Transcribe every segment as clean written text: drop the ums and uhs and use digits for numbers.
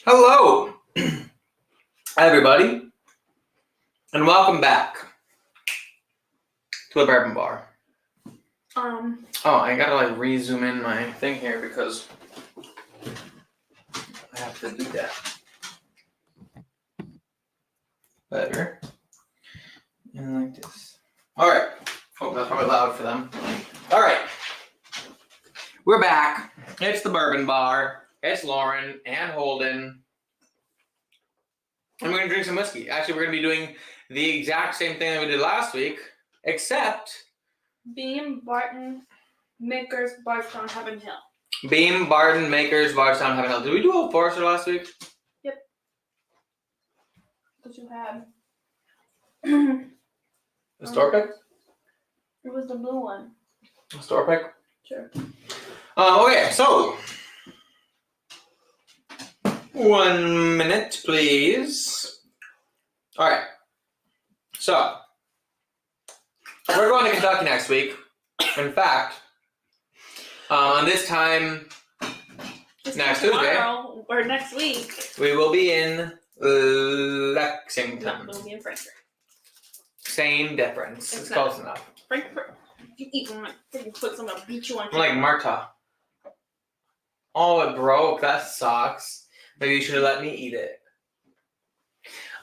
Hello, everybody, and welcome back to a bourbon bar. Oh, I gotta re-zoom in my thing here because I have to do that better. And like this. All right. Oh, that's probably loud for them. All right. We're back. It's the bourbon bar. It's Loren and Holden. And we're going to drink some whiskey. Actually, we're going to be doing the exact same thing that we did last week, except Beam, Barton, Makers, Bardstown, Heaven Hill. Beam, Barton, Makers, Bardstown, Heaven Hill. Did we do Old Forester last week? Yep. Because you had. The store pick? It was the blue one. The store pick? Sure. Okay, so 1 minute, please. All right. So we're going to Kentucky next week. In fact, this time next Tuesday, or next week, we will be in Lexington. No, we'll be in Frankfurt. Same difference. It's close enough. Frankfurt. If you eat one, freaking put some, I'll beat you on. I'm like Marta. Oh, it broke. That sucks. Maybe you should have let me eat it.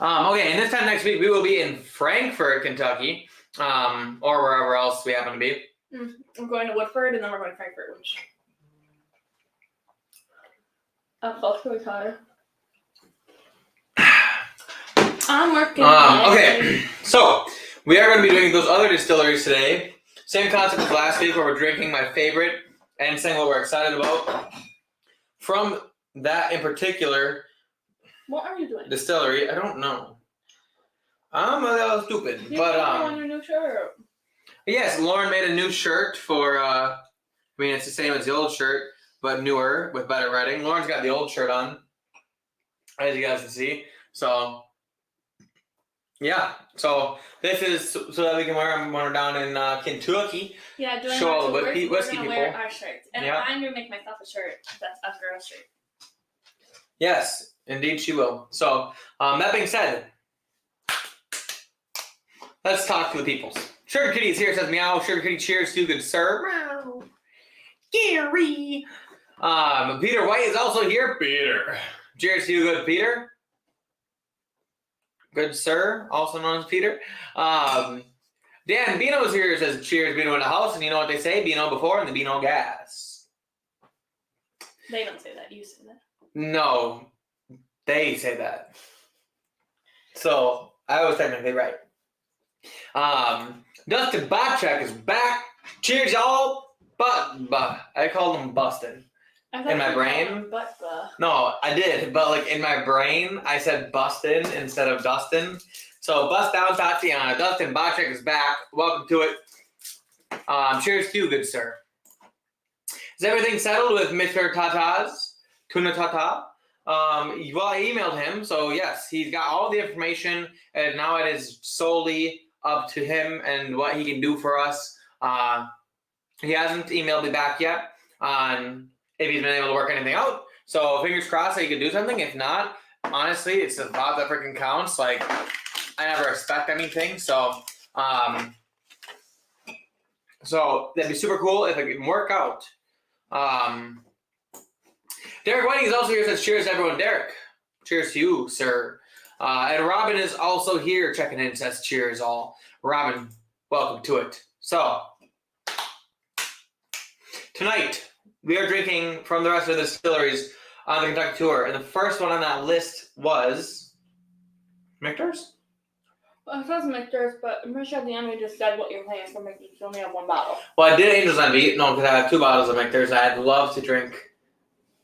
Okay, and this time next week we will be in Frankfurt, Kentucky, or wherever else we happen to be. I'm going to Woodford, and then we're going to Frankfurt, which felt really tired. I'm working. Okay, so we are going to be doing those other distilleries today. Same concept as last week, where we're drinking my favorite and saying what we're excited about. From that in particular, what are you doing? Distillery, I don't know. I'm a little stupid, but on your new shirt. Yes, Loren made a new shirt for. I mean, it's the same as the old shirt, but newer with better writing. Loren's got the old shirt on, as you guys can see. So, yeah. So this is so that we can wear them when we're down in Kentucky. Yeah, doing show all the whiskey people. Wear our shirts, and yeah. I'm gonna make myself a shirt that's a girl shirt. Yes, indeed she will. So, that being said, let's talk to the peoples. Sugar Kitty is here, says meow. Sugar Kitty, cheers to you, good sir. Meow. Gary. Peter White is also here. Peter. Cheers to you, good Peter. Good sir, also known as Peter. Dan Bino is here, says cheers, Bino in the house. And you know what they say? Bino before and the Bino gas. They don't say that. You say that. No, they say that. So I was technically right. Dustin Botchek is back. Cheers, y'all. But I called him Bustin. In my brain. No, I did, but like in my brain, I said Bustin instead of Dustin. So bust down, Tatiana. Dustin Botchek is back. Welcome to it. Cheers to you, good sir. Is everything settled with Mr. Tuna Tata? Well, I emailed him, so yes, he's got all the information, and now it is solely up to him and what he can do for us. He hasn't emailed me back yet on if he's been able to work anything out. So fingers crossed that he can do something. If not, honestly, it's the thought that freaking counts. Like, I never expect anything. So that'd be super cool if it can work out. Derek Whiting is also here, says cheers to everyone. Derek, cheers to you, sir. And Robin is also here checking in, says cheers all. Robin, welcome to it. So, tonight, we are drinking from the rest of the distilleries on the Kentucky tour. And the first one on that list was Michter's? Well, it says Michter's, but I'm pretty sure at the end we just said what you're playing for Michter's. You only have one bottle. Well, I did Angels Envy. No, because I have 2 bottles of Michter's. I'd love to drink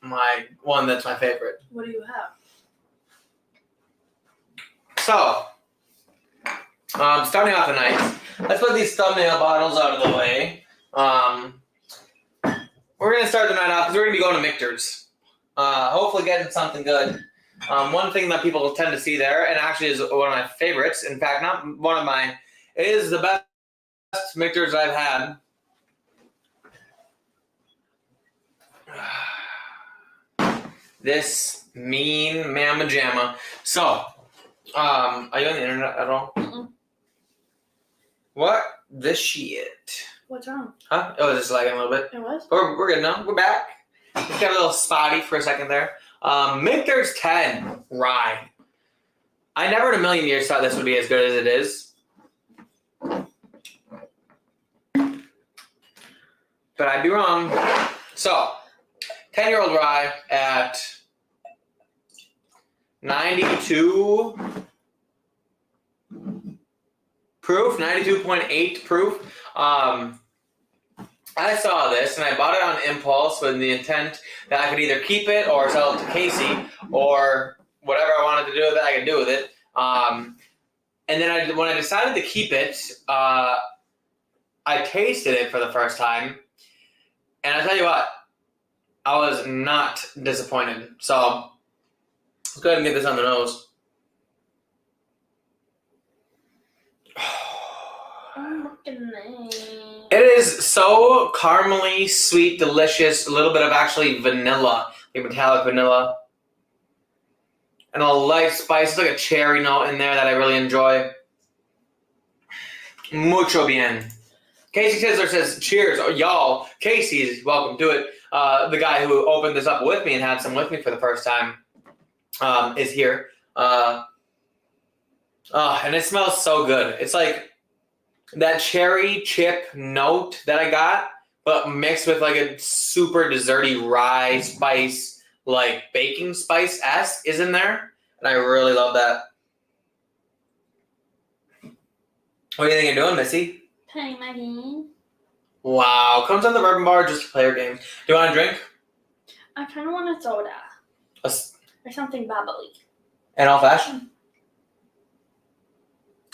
my one that's my favorite. What do you have? So, starting off the night, let's put these thumbnail bottles out of the way. We're going to start the night off because we're going to be going to Michter's. Hopefully getting something good. One thing that people tend to see there, and actually is one of my favorites, in fact, not one of mine, is the best Michter's I've had. This mean mamma jamma. So, are you on the internet at all? Mm-mm. What the shit? What's wrong? Huh? Oh, it's just lagging a little bit. It was? We're good now. We're back. We got a little spotty for a second there. Michter's 10 rye. I never in a million years thought this would be as good as it is. But I'd be wrong. So, 10-year-old rye at 92 proof, 92.8 proof. I saw this and I bought it on impulse with the intent that I could either keep it or sell it to Casey or whatever I wanted to do with it, I could do with it. And then when I decided to keep it, I tasted it for the first time. And I tell you what, I was not disappointed. So let's go ahead and get this on the nose. It is so caramely, sweet, delicious. A little bit of actually vanilla, like metallic vanilla. And a light spice, like a cherry note in there that I really enjoy. Mucho bien. Casey Sizzler says, cheers, y'all. Casey's welcome to it. The guy who opened this up with me and had some with me for the first time is here. And it smells so good. It's like that cherry chip note that I got, but mixed with like a super desserty rye spice, like baking spice-esque is in there. And I really love that. What do you think you're doing, Missy? Playing my game. Wow. Comes on the bourbon bar just to play your game. Do you want a drink? I kind of want a soda. Or something bubbly. An old-fashioned?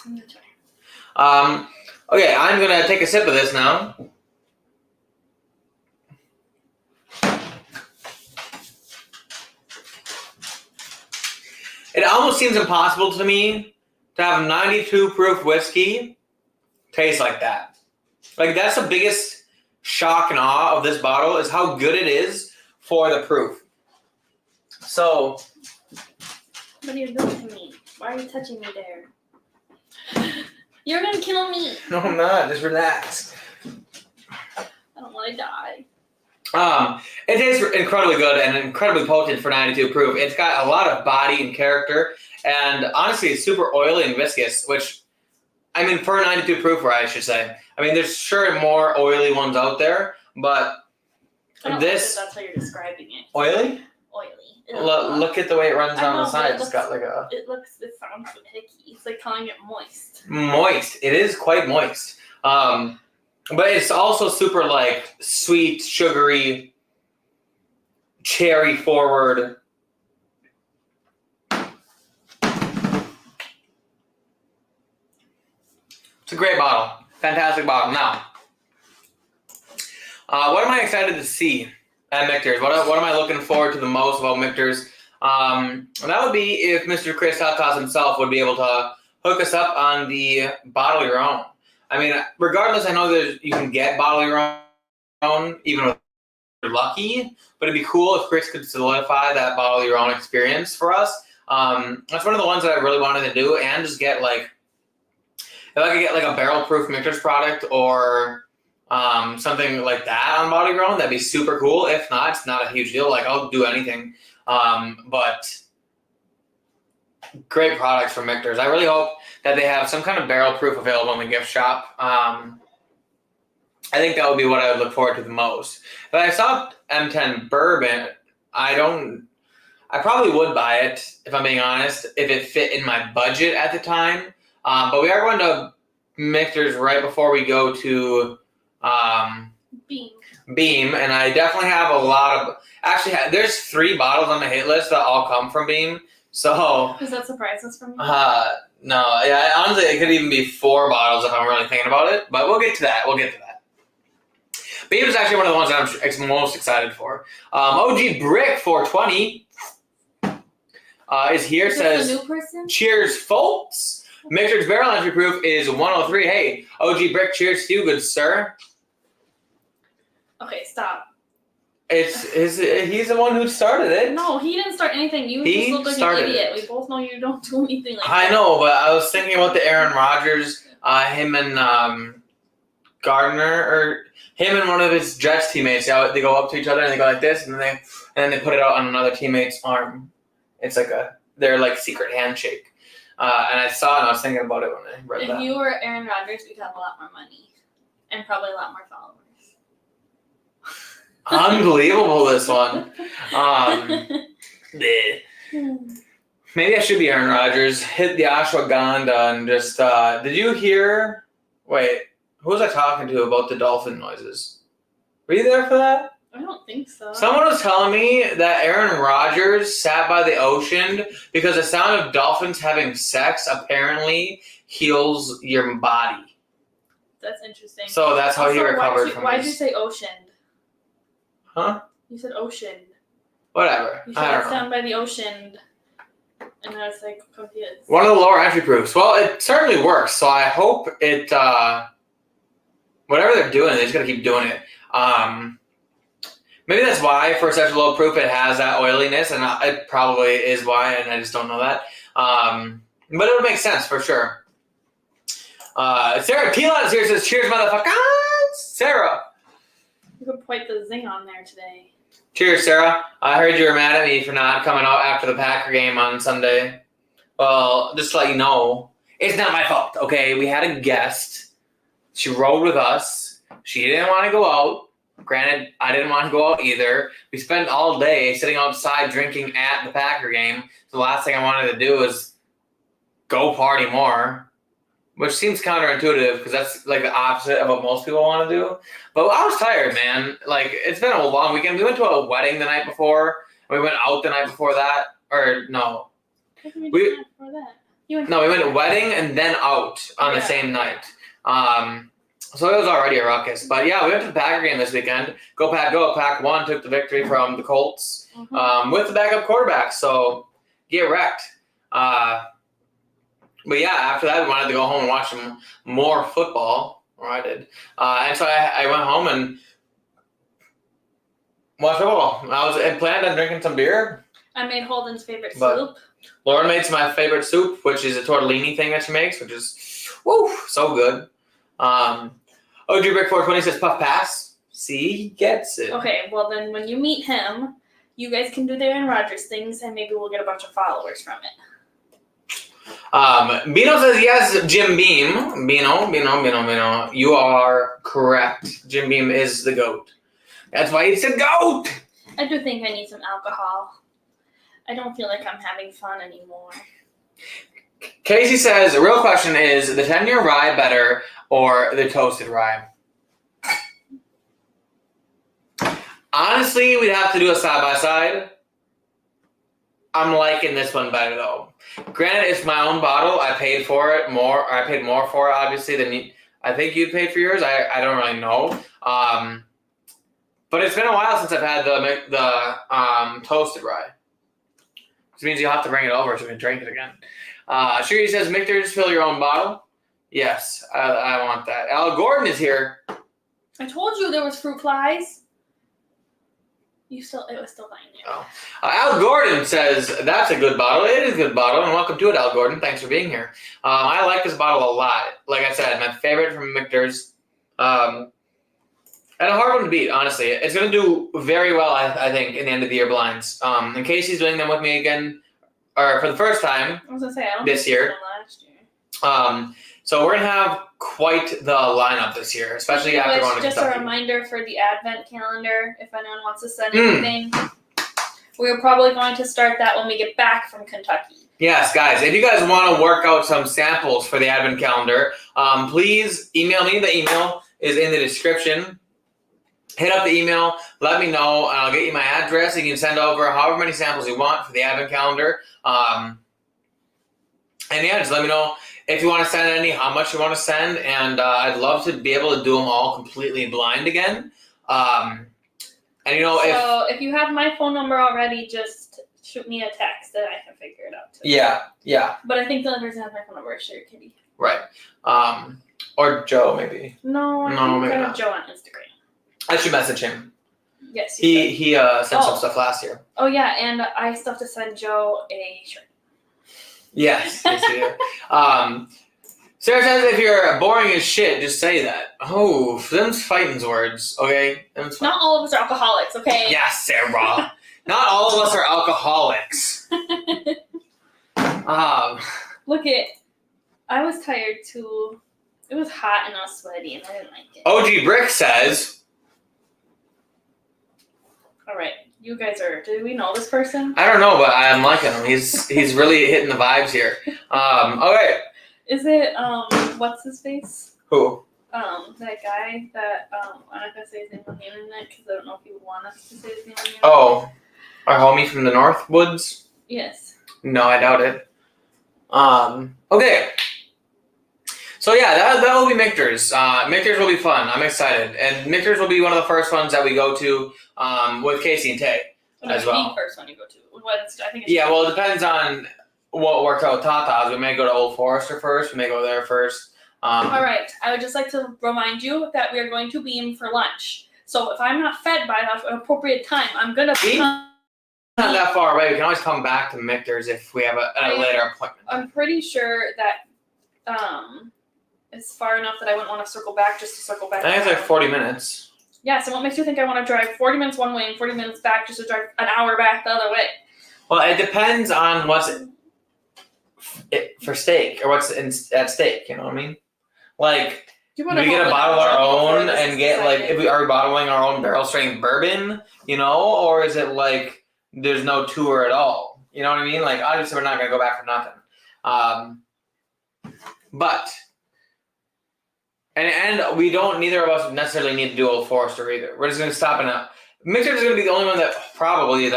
That's right. Okay, I'm going to take a sip of this now. It almost seems impossible to me to have 92 proof whiskey taste like that. Like, that's the biggest shock and awe of this bottle is how good it is for the proof. So, what are you doing to me? Why are you touching me there? You're gonna kill me. No, I'm not. Just relax. I don't want to die. It tastes incredibly good and incredibly potent for 92 proof. It's got a lot of body and character, and honestly, it's super oily and viscous, which, I mean, for 92 proof rye, I should say. I mean, there's sure more oily ones out there, but this... That's how you're describing it. Oily? Oily. Look at the way it runs down the side. It's got like a... It sounds so hicky. It's like calling it moist. Moist. It is quite moist. But it's also super like sweet, sugary, cherry forward. It's a great bottle. Fantastic bottle. Now, what am I excited to see at Michter's? What am I looking forward to the most about Michter's? That would be if Mr. Chris Hottoss himself would be able to hook us up on the bottle your own. I mean, regardless, I know that you can get bottle your own, even if you're lucky, but it'd be cool if Chris could solidify that bottle your own experience for us. That's one of the ones that I really wanted to do, and just get like, if I could get like a barrel-proof Michter's product or something like that on bottle your own, that'd be super cool. If not, it's not a huge deal. Like, I'll do anything. But great products from Michter's. I really hope that they have some kind of barrel proof available in the gift shop. I think that would be what I would look forward to the most. But I saw M10 bourbon. I probably would buy it, if I'm being honest, if it fit in my budget at the time. But we are going to Michter's right before we go to Beam, and I definitely have a lot of... Actually, there's 3 bottles on the hit list that all come from Beam. So... Does that surprise us from you? No. Yeah, honestly, it could even be 4 bottles if I'm really thinking about it. But we'll get to that. Beam is actually one of the ones that I'm most excited for. OG Brick 420 is here. Says, a new person? Cheers, folks. Michter's barrel entry proof is 103. Hey, OG Brick, cheers to you, good sir. Okay, stop. He's the one who started it. No, he didn't start anything. You just look like an idiot. We both know you don't do anything like that. I know, but I was thinking about the Aaron Rodgers, him and Gardner, or him and one of his Jets teammates. They go up to each other and they go like this, and then they put it out on another teammate's arm. It's like their like secret handshake. And I saw it and I was thinking about it when I read that. If you were Aaron Rodgers, we'd have a lot more money and probably a lot more followers. Unbelievable, this one. Maybe I should be Aaron Rodgers. Hit the ashwagandha and just. Did you hear? Wait, who was I talking to about the dolphin noises? Were you there for that? I don't think so. Someone was telling me that Aaron Rodgers sat by the ocean because the sound of dolphins having sex apparently heals your body. That's interesting. So that's how he recovered from Why'd you say ocean? Huh? You said ocean. Whatever. You said it's down by the ocean. And I was like confused. One of the lower entry proofs. Well, it certainly works. So I hope it, whatever they're doing, they just gotta keep doing it. Maybe that's why for such a low proof it has that oiliness, and it probably is why, and I just don't know that. But it would make sense for sure. Sarah Tilot is here, says cheers, motherfuckers! Sarah! You could point the zing on there today. Cheers, Sarah. I heard you were mad at me for not coming out after the Packer game on Sunday. Well, just to let you know, it's not my fault, okay? We had a guest. She rode with us. She didn't want to go out. Granted, I didn't want to go out either. We spent all day sitting outside drinking at the Packer game. So the last thing I wanted to do was go party more, which seems counterintuitive because that's like the opposite of what most people want to do. But I was tired, man. Like, it's been a long weekend. We went to a wedding the night before. We went out the night before that. Or, no. We went to wedding and then out on the same night. So it was already a ruckus. But yeah, we went to the Packer game this weekend. Go Pack Go. Pack 1 took the victory from the Colts with the backup quarterback. So get wrecked. But yeah, after that, we wanted to go home and watch some more football. Or I did. And so I went home and watched football. I planned on drinking some beer. I made Holden's favorite soup. Lauren made my favorite soup, which is a tortellini thing that she makes, which is, woo, so good. OG Brick 420 says Puff Pass. See, he gets it. Okay, well then when you meet him, you guys can do the Aaron Rodgers things and maybe we'll get a bunch of followers from it. Bino says yes, Jim Beam. Bino. You are correct. Jim Beam is the GOAT. That's why he's a GOAT! I do think I need some alcohol. I don't feel like I'm having fun anymore. Casey says, the real question is, the 10-year rye better or the toasted rye? Honestly, we'd have to do a side-by-side. I'm liking this one better, though. Granted, it's my own bottle. I paid for it more. Or I paid more for it, obviously, than I think you paid for yours. I don't really know. But it's been a while since I've had the toasted rye. Which means you'll have to bring it over so we can drink it again. Shiri says, Michter, just fill your own bottle. Yes, I want that. Al Gordon is here. I told you there was fruit flies. It was still fine. Yeah. Oh. Al Gordon says, that's a good bottle. It is a good bottle, and welcome to it, Al Gordon. Thanks for being here. I like this bottle a lot. Like I said, my favorite from Michter's. And a hard one to beat, honestly. It's going to do very well, I think, in the end of the year blinds. In case he's doing them with me again, or for the first time I was gonna say, I don't this think year. Last year. So we're going to have quite the lineup this year, especially after going to just Kentucky. A reminder for the Advent calendar, if anyone wants to send anything. We're probably going to start that when we get back from Kentucky. Yes, guys, if you guys want to work out some samples for the Advent calendar, please email me. The email is in the description. Hit up the email, let me know, and I'll get you my address. You can send over however many samples you want for the Advent calendar. And yeah, just let me know if you want to send any, how much you want to send, and I'd love to be able to do them all completely blind again. And you know, if you have my phone number already, just shoot me a text and I can figure it out too. Yeah. But I think the only person who has my phone number is Sherry Kitty. Right. Or Joe, maybe. No, I think I have Joe on Instagram. I should message him. Yes. He sent some stuff last year. Oh yeah, and I still have to send Joe a shirt. Yes, you do. Sarah says if you're boring as shit, just say that. Oh, them's fighting's words, okay? Not all of us are alcoholics, okay? Yes, Sarah. Not all of us are alcoholics. Look I was tired too. It was hot and I was sweaty and I didn't like it. OG Brick says. Alright, you guys do we know this person? I don't know, but I'm liking him. He's really hitting the vibes here. Okay. Is it, what's his face? Who? That guy that, I'm not gonna say his name on the internet because I don't know if he would want us to say his name on the internet. Oh, our homie from the Northwoods? Yes. No, I doubt it. Okay. So yeah, that will be Michter's. Michter's will be fun. I'm excited. And Michter's will be one of the first ones that we go to, with Casey and Tay as well. The first one you go to. I think it's well, it depends on what works out with Tata's. We may go to Old Forester first. We may go there first. All right. I would just like to remind you that we are going to Beam for lunch. So if I'm not fed by an appropriate time, I'm going to be not that far away. We can always come back to Michter's if we have a later appointment. I'm pretty sure that it's far enough that I wouldn't want to circle back just to circle back. I think it's like 40 minutes. Yeah, so what makes you think I want to drive 40 minutes one way and 40 minutes back just to drive an hour back the other way? Well, it depends on what's for steak or what's at stake. You know what I mean? Like, do we get a bottle of our own and get like, are we bottling our own barrel strength bourbon? You know, or is it like there's no tour at all? You know what I mean? Like, obviously we're not gonna go back for nothing. But. And we don't, neither of us necessarily need to do Old Forester either. We're just going to stop and Michter's going to be the only one that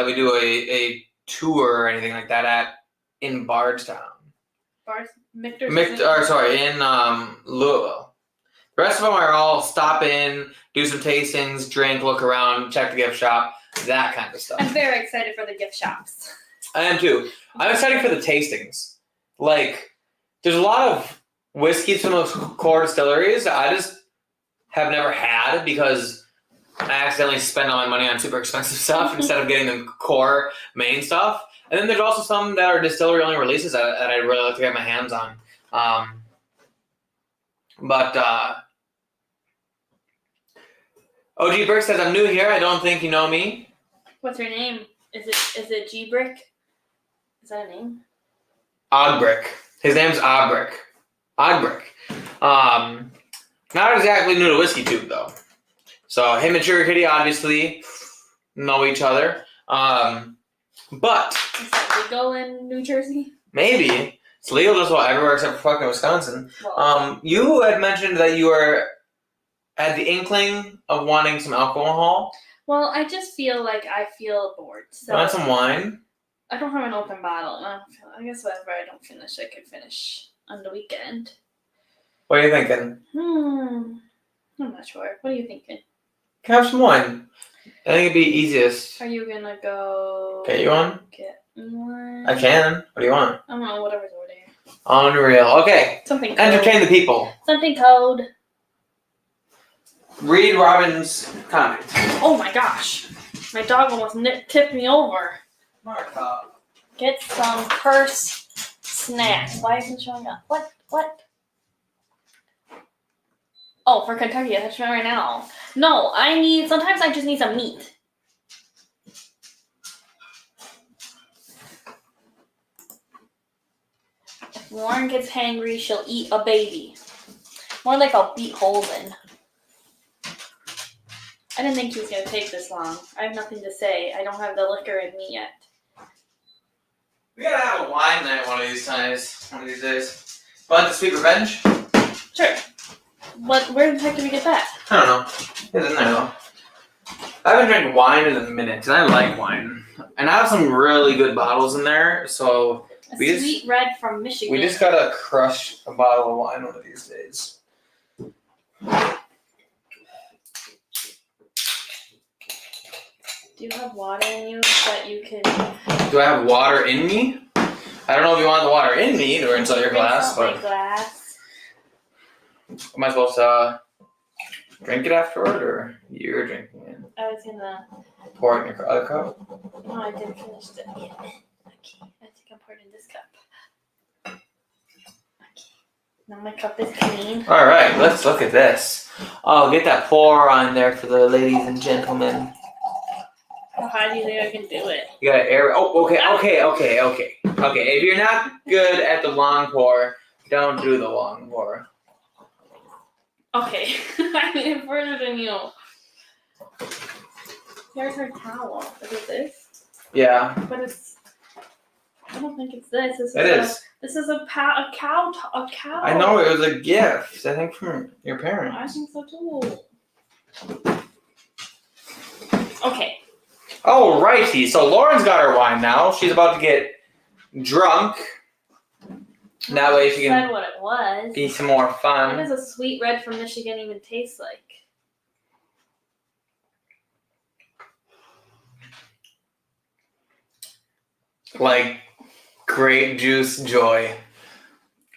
we do a tour or anything like that in Bardstown. Michter's in Louisville. The rest of them are all stop in, do some tastings, drink, look around, check the gift shop, that kind of stuff. I'm very excited for the gift shops. I am too. I'm excited for the tastings. Like, there's a lot of whiskeys from those core distilleries that I just have never had because I accidentally spend all my money on super expensive stuff instead of getting the core main stuff. And then there's also some that are distillery only releases that I'd really like to get my hands on. OG Brick says, I'm new here. I don't think you know me. What's your name? Is it G Brick? Is that a name? Oddbrick. His name's Oddbrick. Oddbrick. Not exactly new to Whiskey Tube though. So him and Sugar Kitty obviously know each other. But is that legal in New Jersey? Maybe. It's legal just about everywhere except for fucking Wisconsin. Well, you had mentioned that you were at the inkling of wanting some alcohol. Well, I just feel like I feel bored. So want some wine? I don't have an open bottle. I guess whatever I don't finish, I could finish on the weekend. What are you thinking? I'm not sure. What are you thinking? Can I have some wine? I think it'd be easiest. Are you gonna go get you one? Get one? I can. What do you want? I don't know, whatever's over there. Unreal. Okay. Something cold. Entertain the people. Something cold. Read Robin's comment. Oh my gosh. My dog almost tipped me over. Martha. Get some purse snacks. Why isn't it showing up? What? Oh, for Kentucky, that's right now. No, sometimes I just need some meat. If Lauren gets hangry, she'll eat a baby. More like I'll beat holes in. I didn't think he was going to take this long. I have nothing to say. I don't have the liquor in me yet. We gotta have a wine night one of these days. Want the Sweet Revenge? Sure. Where the heck did we get that? I don't know. It's in there though. I haven't drank wine in a minute because I like wine. And I have some really good bottles in there, so Sweet Red from Michigan. We just gotta crush a bottle of wine one of these days. Do you have water in you that you can... Do I have water in me? I don't know if you want the water in me or inside your glass, but... My glass. Am I supposed to drink it afterward, or you're drinking it? I was gonna pour it in your other cup. No, I didn't finish it yet. Okay, I think I'm pouring in this cup. Okay. Now my cup is clean. All right, let's look at this. Oh, get that pour on there for the ladies and gentlemen. How do you think I can do it? You gotta air. Oh, okay. If you're not good at the long pour, don't do the long pour. Okay, I made it further than you. Here's her towel. Is it this? Yeah. But it's. I don't think it's this. This is a cow. I know it was a gift. I think from your parents. I think so too. Okay. Alrighty. So Lauren's got her wine now. She's about to get drunk. That way she can said what it was. be some more fun. What does a sweet red from Michigan even taste like? Like grape juice joy.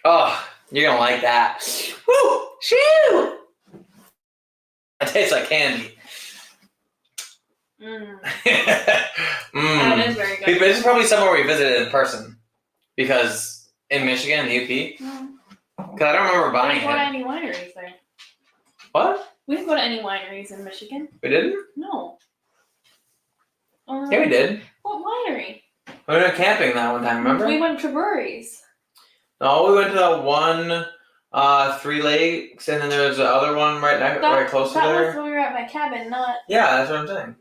Oh, you're gonna like that. Woo! Shoo! It tastes like candy. That is very good. This is probably somewhere we visited in person. Because in Michigan, the UP. Because I don't remember buying it. We didn't go to any wineries there. What? We didn't go to any wineries in Michigan. We didn't? No. Yeah, we did. What winery? We went camping that one time, remember? We went to breweries. No, we went to that one, Three Lakes, and then there was the other one right close to there. That was when we were at my cabin, not... Yeah, that's what I'm saying.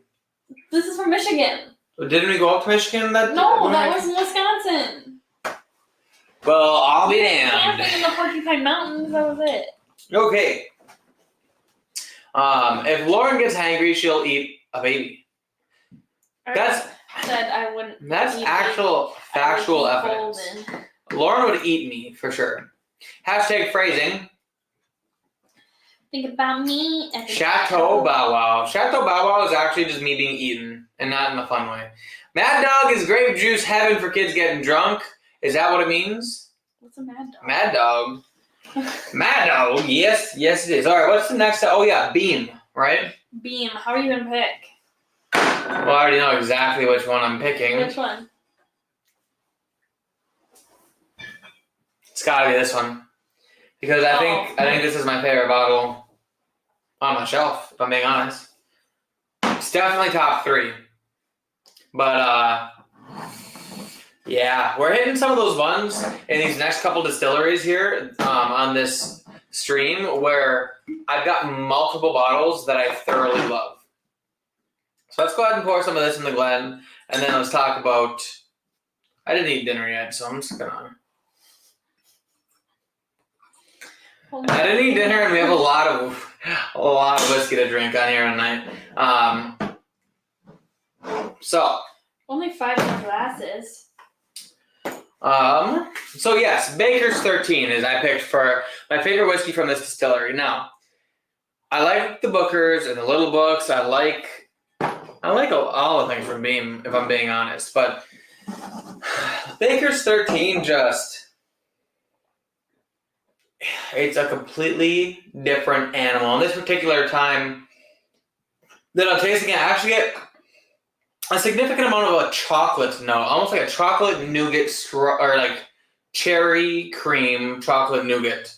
This is from Michigan. Didn't we go up to Michigan? No, that was in Wisconsin. Well, I'll be damned. Camping in the Porcupine Mountains, that was it. Okay. If Lauren gets hangry, she'll eat a baby. That's actual factual evidence. Lauren would eat me for sure. Hashtag phrasing. Think about me. Chateau Bow Wow. Chateau Bow Wow is actually just me being eaten, and not in a fun way. Mad Dog is grape juice heaven for kids getting drunk. Is that what it means? What's a Mad Dog? Mad Dog. Mad Dog. Yes, it is. All right, what's the next? Oh yeah, Beam. Right? Beam. How are you gonna pick? Well, I already know exactly which one I'm picking. Which one? It's gotta be this one. Because I think this is my favorite bottle on my shelf, if I'm being honest. It's definitely top 3. But yeah, we're hitting some of those ones in these next couple distilleries here on this stream where I've got multiple bottles that I thoroughly love. So let's go ahead and pour some of this in the Glen, and then let's talk about... I didn't eat dinner yet, so I'm just gonna... I didn't eat dinner, and we have a lot of whiskey to drink on here tonight. So only 5 more glasses. So yes, Baker's 13 is I picked for my favorite whiskey from this distillery. Now, I like the Bookers and the Little Books. I like all the things from Beam, if I'm being honest. But Baker's 13 it's a completely different animal. In this particular time that I'm tasting it, I actually get a significant amount of a chocolate note, almost like a chocolate nougat or like cherry cream chocolate nougat.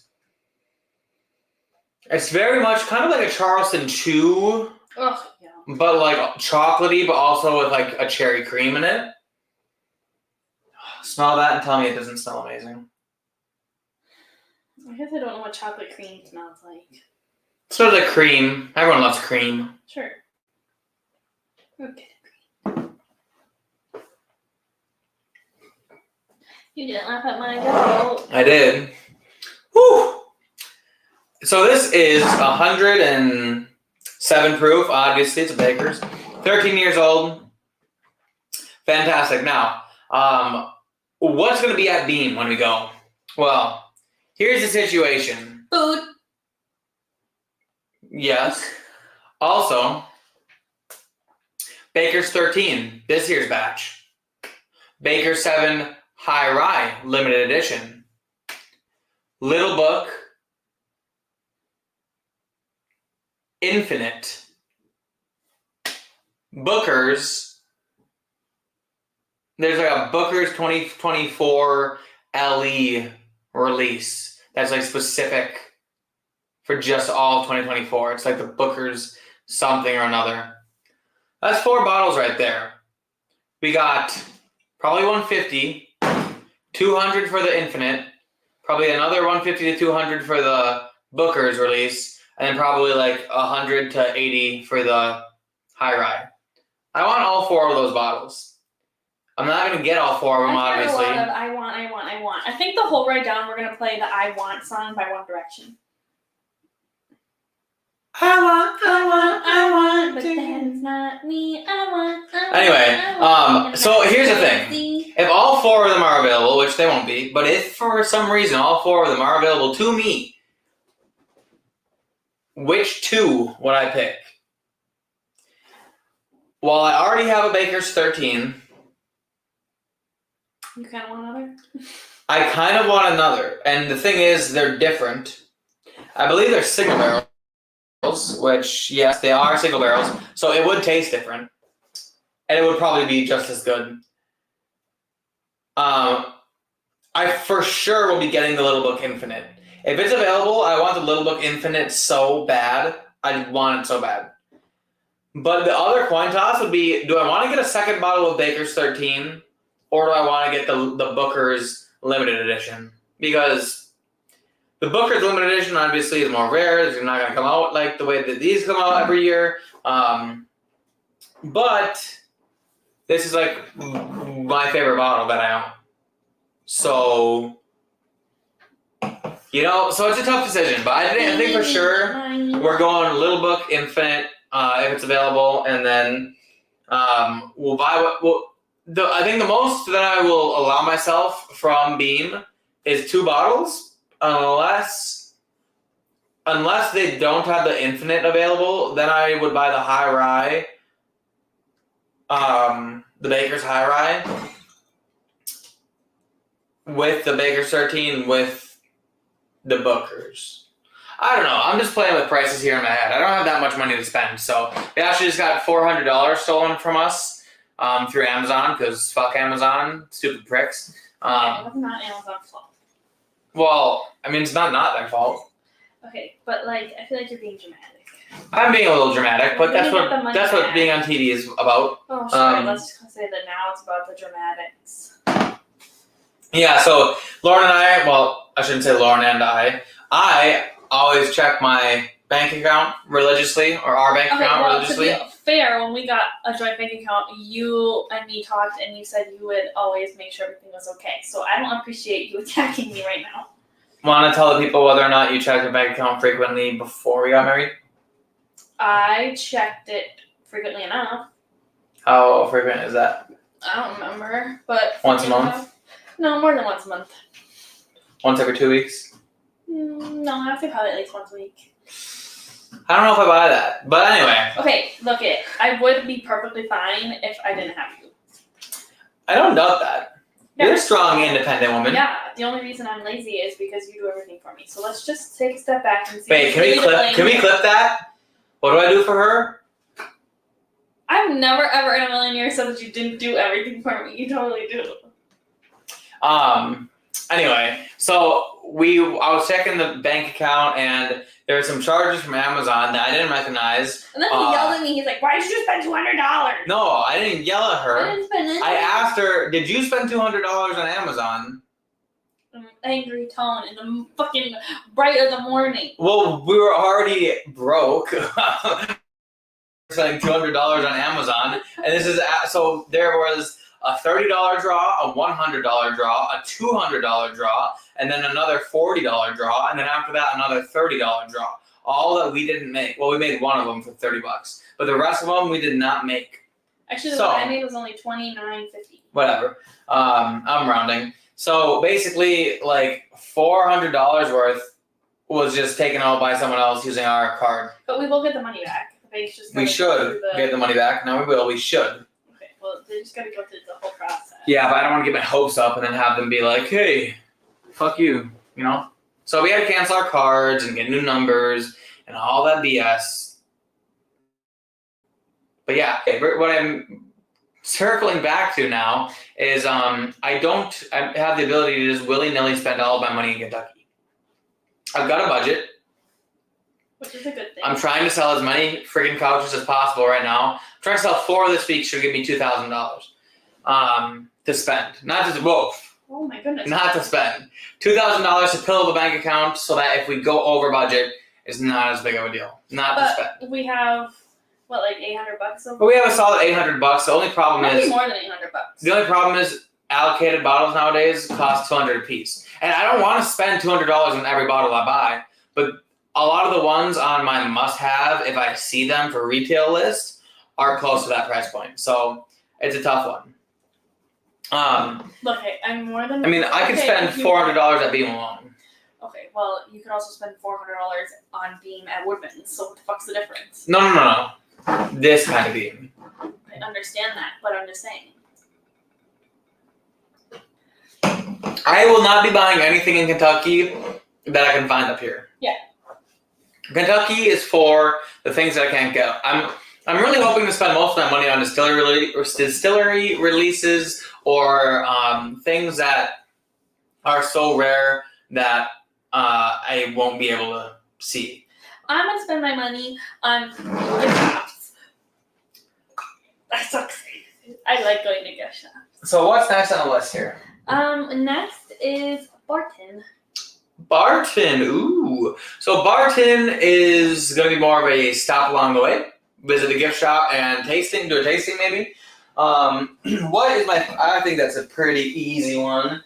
It's very much kind of like a Charleston Chew, yeah. but like chocolatey, but also with like a cherry cream in it. Smell that and tell me it doesn't smell amazing. I guess I don't know what chocolate cream smells like. So the cream. Everyone loves cream. Sure. Okay. You didn't laugh at my joke. I did. Whew. So this is 107 proof. Obviously, it's a Baker's. 13 years old. Fantastic. Now, what's going to be at Beam when we go? Well, here's the situation. Food. Yes. Also, Baker's 13, this year's batch. Baker 7 High Rye, limited edition. Little Book, Infinite. Booker's. There's like a Booker's 2024 LE release that's like specific for just all of 2024. It's like the Booker's something or another. That's 4 bottles right there. We got probably 150, 200 for the Infinite, probably another 150 to 200 for the Booker's release, and then probably like 100 to 80 for the High Rye. I want all 4 of those bottles. I'm not going to get all 4 of them, obviously. I want. I think the whole ride down we're going to play the I Want song by One Direction. I want, but then it's not me. Anyway, so here's the thing. If all 4 of them are available, which they won't be, but if for some reason all 4 of them are available to me, which 2 would I pick? Well, I already have a Baker's 13. You kind of want another? I kind of want another. And the thing is, they're different. I believe they're single barrels, which, yes, they are single barrels. So it would taste different. And it would probably be just as good. I for sure will be getting the Little Book Infinite. If it's available, I want the Little Book Infinite so bad. I want it so bad. But the other coin toss would be, do I want to get a second bottle of Baker's 13? Or do I want to get the Booker's limited edition? Because the Booker's limited edition obviously is more rare. It's not going to come out like the way that these come out every year. But this is like my favorite bottle that I own. So, so it's a tough decision. But I think for sure we're going Little Book Infinite if it's available. And then we'll buy I think the most that I will allow myself from Beam is 2 bottles, unless they don't have the Infinite available. Then I would buy the High Rye, the Baker's High Rye, with the Baker's 13 with the Booker's. I don't know. I'm just playing with prices here in my head. I don't have that much money to spend, so they actually just got $400 stolen from us. Through Amazon, because fuck Amazon, stupid pricks. It's not Amazon's fault. Well, I mean, it's not their fault. Okay, but I feel like you're being dramatic. I'm being a little dramatic, but that's what being on TV is about. Oh, sure. Let's just say that now it's about the dramatics. Yeah, so Loren and I, well, I shouldn't say Loren and I always check my bank account religiously, or our bank account religiously. To be fair, when we got a joint bank account, you and me talked, and you said you would always make sure everything was okay. So I don't appreciate you attacking me right now. Want to tell the people whether or not you checked your bank account frequently before we got married? I checked it frequently enough. How frequent is that? I don't remember, but once a month? No, more than once a month. Once every 2 weeks? No, I would say probably at least once a week. I don't know if I buy that, but anyway. Okay, look I would be perfectly fine if I didn't have you. I don't doubt that. Yeah. You're a strong, independent woman. Yeah, the only reason I'm lazy is because you do everything for me. So let's just take a step back and see. Wait, can we clip that? What do I do for her? I've never ever in a million years said that you didn't do everything for me. You totally do. Anyway, so I was checking the bank account and there were some charges from Amazon that I didn't recognize. And then he yelled at me. He's like, "Why did you spend $200?" No, I didn't yell at her. I didn't spend anything. I asked her, "Did you spend $200 on Amazon?" An angry tone in the fucking bright of the morning. Well, we were already broke. Spending $200 on Amazon, and this is so there was a $30 draw, a $100 draw, a $200 draw, and then another $40 draw, and then after that another $30 draw. All that we didn't make. Well, we made one of them for $30, but the rest of them we did not make. Actually, the one I made was only $29.50. Whatever. I'm rounding. So basically, like $400 worth was just taken out by someone else using our card. But we will get the money back. We should get the money back. No, we will. We should. Okay, well, they just got to go through the whole process. Yeah, but I don't want to get my hopes up and then have them be like, hey, fuck you, you know? So we had to cancel our cards and get new numbers and all that BS. But yeah, okay, what I'm circling back to now is I have the ability to just willy-nilly spend all of my money in Kentucky. I've got a budget. Which is a good thing. I'm trying to sell as many freaking couches as possible right now. I'm trying to sell 4 this week, should give me $2,000 to spend. Not just Oh my goodness. Not to spend. $2,000 to fill the bank account so that if we go over budget, it's not as big of a deal. To spend. We have, what, like $800 over? But we have a solid $800. The only problem Maybe is more than $800. The only problem is allocated bottles nowadays cost $200 a piece. And I don't want to spend $200 on every bottle I buy, but a lot of the ones on my must-have, if I see them for retail list, are close to that price point. So it's a tough one. Look, I'm more than. I could spend $400 at Beam alone. Okay, well, you could also spend $400 on Beam at Woodman's. So what the fuck's the difference? No. This kind of Beam. I understand that, but I'm just saying. I will not be buying anything in Kentucky that I can find up here. Yeah. Kentucky is for the things that I can't get. I'm really hoping to spend most of my money on distillery releases or things that are so rare that I won't be able to see. I'm going to spend my money on gift shops. That sucks. I like going to gift shops. So what's next on the list here? Next is Barton. Barton, ooh. So Barton is going to be more of a stop along the way. Visit a gift shop and do a tasting maybe. What is I think that's a pretty easy one.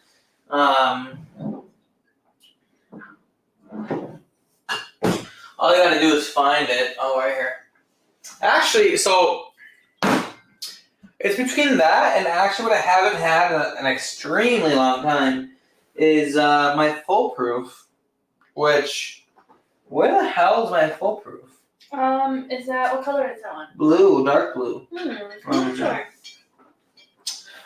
All you gotta do is find it. Oh, right here. Actually, so it's between that and actually what I haven't had in an extremely long time is my Foolproof, which, where the hell is my Foolproof? What color is that one? Blue, dark blue. Sure.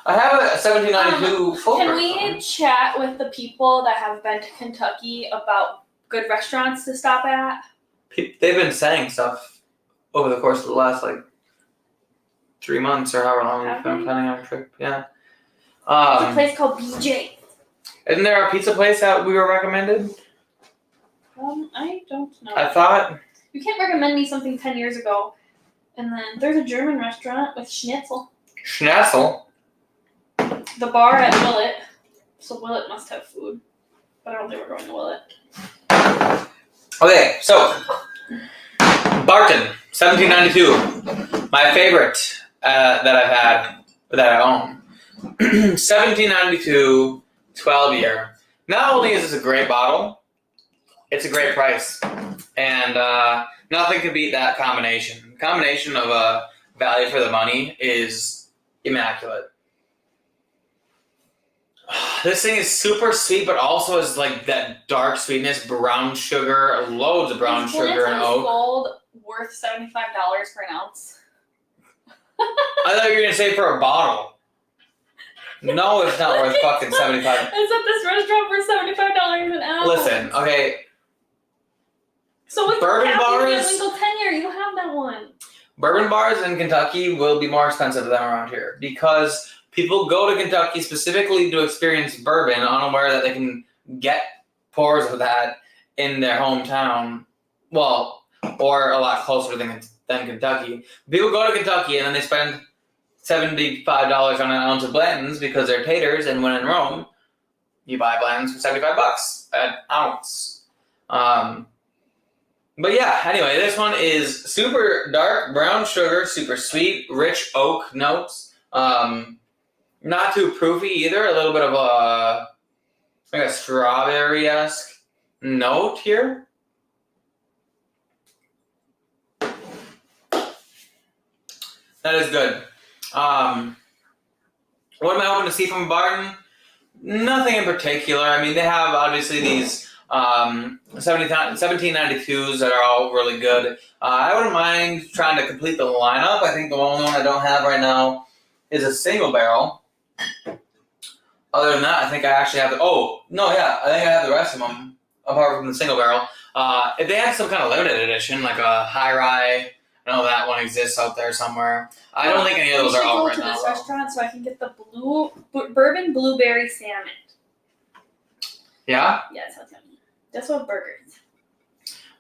I have a 1792 Foolproof. Can we chat with the people that have been to Kentucky about good restaurants to stop at? They've been saying stuff over the course of the last 3 months or however long we've been planning on a trip. Yeah. There's a place called BJ. Isn't there a pizza place that we were recommended? I don't know. I thought. You can't recommend me something 10 years ago. And then there's a German restaurant with schnitzel. Schnitzel? The bar at Willet. So Willet must have food. But I don't think we're going to Willet. Okay, so Barton, 1792. My favorite that I've had, that I own. 1792, 12-year. Not only is this a great bottle, it's a great price. And nothing can beat that combination. The combination of value for the money is immaculate. This thing is super sweet, but also is that dark sweetness, brown sugar, loads of brown sugar and oak. Gold worth $75 for an ounce. I thought you were gonna say for a bottle. No, it's not worth fucking $75. It's at this restaurant for $75 an ounce. Listen, okay. So what's bourbon bars? Legal tenure? You don't have that one. Bourbon bars in Kentucky will be more expensive than around here because people go to Kentucky specifically to experience bourbon, unaware that they can get pours of that in their hometown. Well, or a lot closer than Kentucky. People go to Kentucky and then they spend $75 on an ounce of Blanton's because they're taters, and when in Rome, you buy Blanton's for $75 an ounce. But yeah, anyway, this one is super dark brown sugar, super sweet, rich oak notes. Not too proofy either. A little bit of a strawberry-esque note here. That is good. What am I hoping to see from Barton? Nothing in particular. I mean, they have obviously these 1792s that are all really good. I wouldn't mind trying to complete the lineup. I think the only one I don't have right now is a single barrel. Other than that, I think I actually have I think I have the rest of them apart from the single barrel. If they had some kind of limited edition, like a high rye I know that one exists out there somewhere. I don't think any of those are out right now. We should go to this restaurant so I can get the bourbon blueberry salmon. Yeah? Yeah, it sounds yummy. That's what burgers.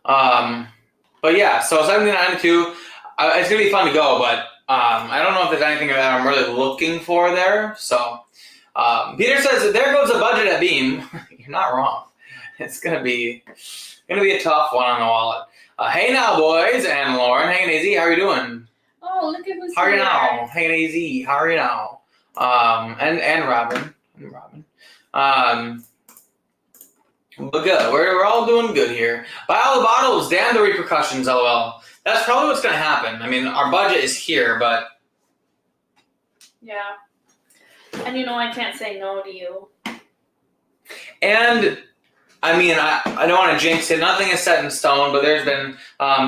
But yeah, so 1792. It's gonna be fun to go, but I don't know if there's anything that I'm really looking for there. So Peter says there goes the budget at Beam. You're not wrong. It's gonna be a tough one on the wallet. Hey now, boys and Loren, hanging easy. How are you doing? Oh, look at who's How are you here. now? Hanging easy. How are you now? And Robin. But good. We're all doing good here. Buy all the bottles. Damn the repercussions. LOL. That's probably what's gonna happen. I mean, our budget is here, but yeah. And you know I can't say no to you. And I mean, I don't want to jinx it. Nothing is set in stone, but there's been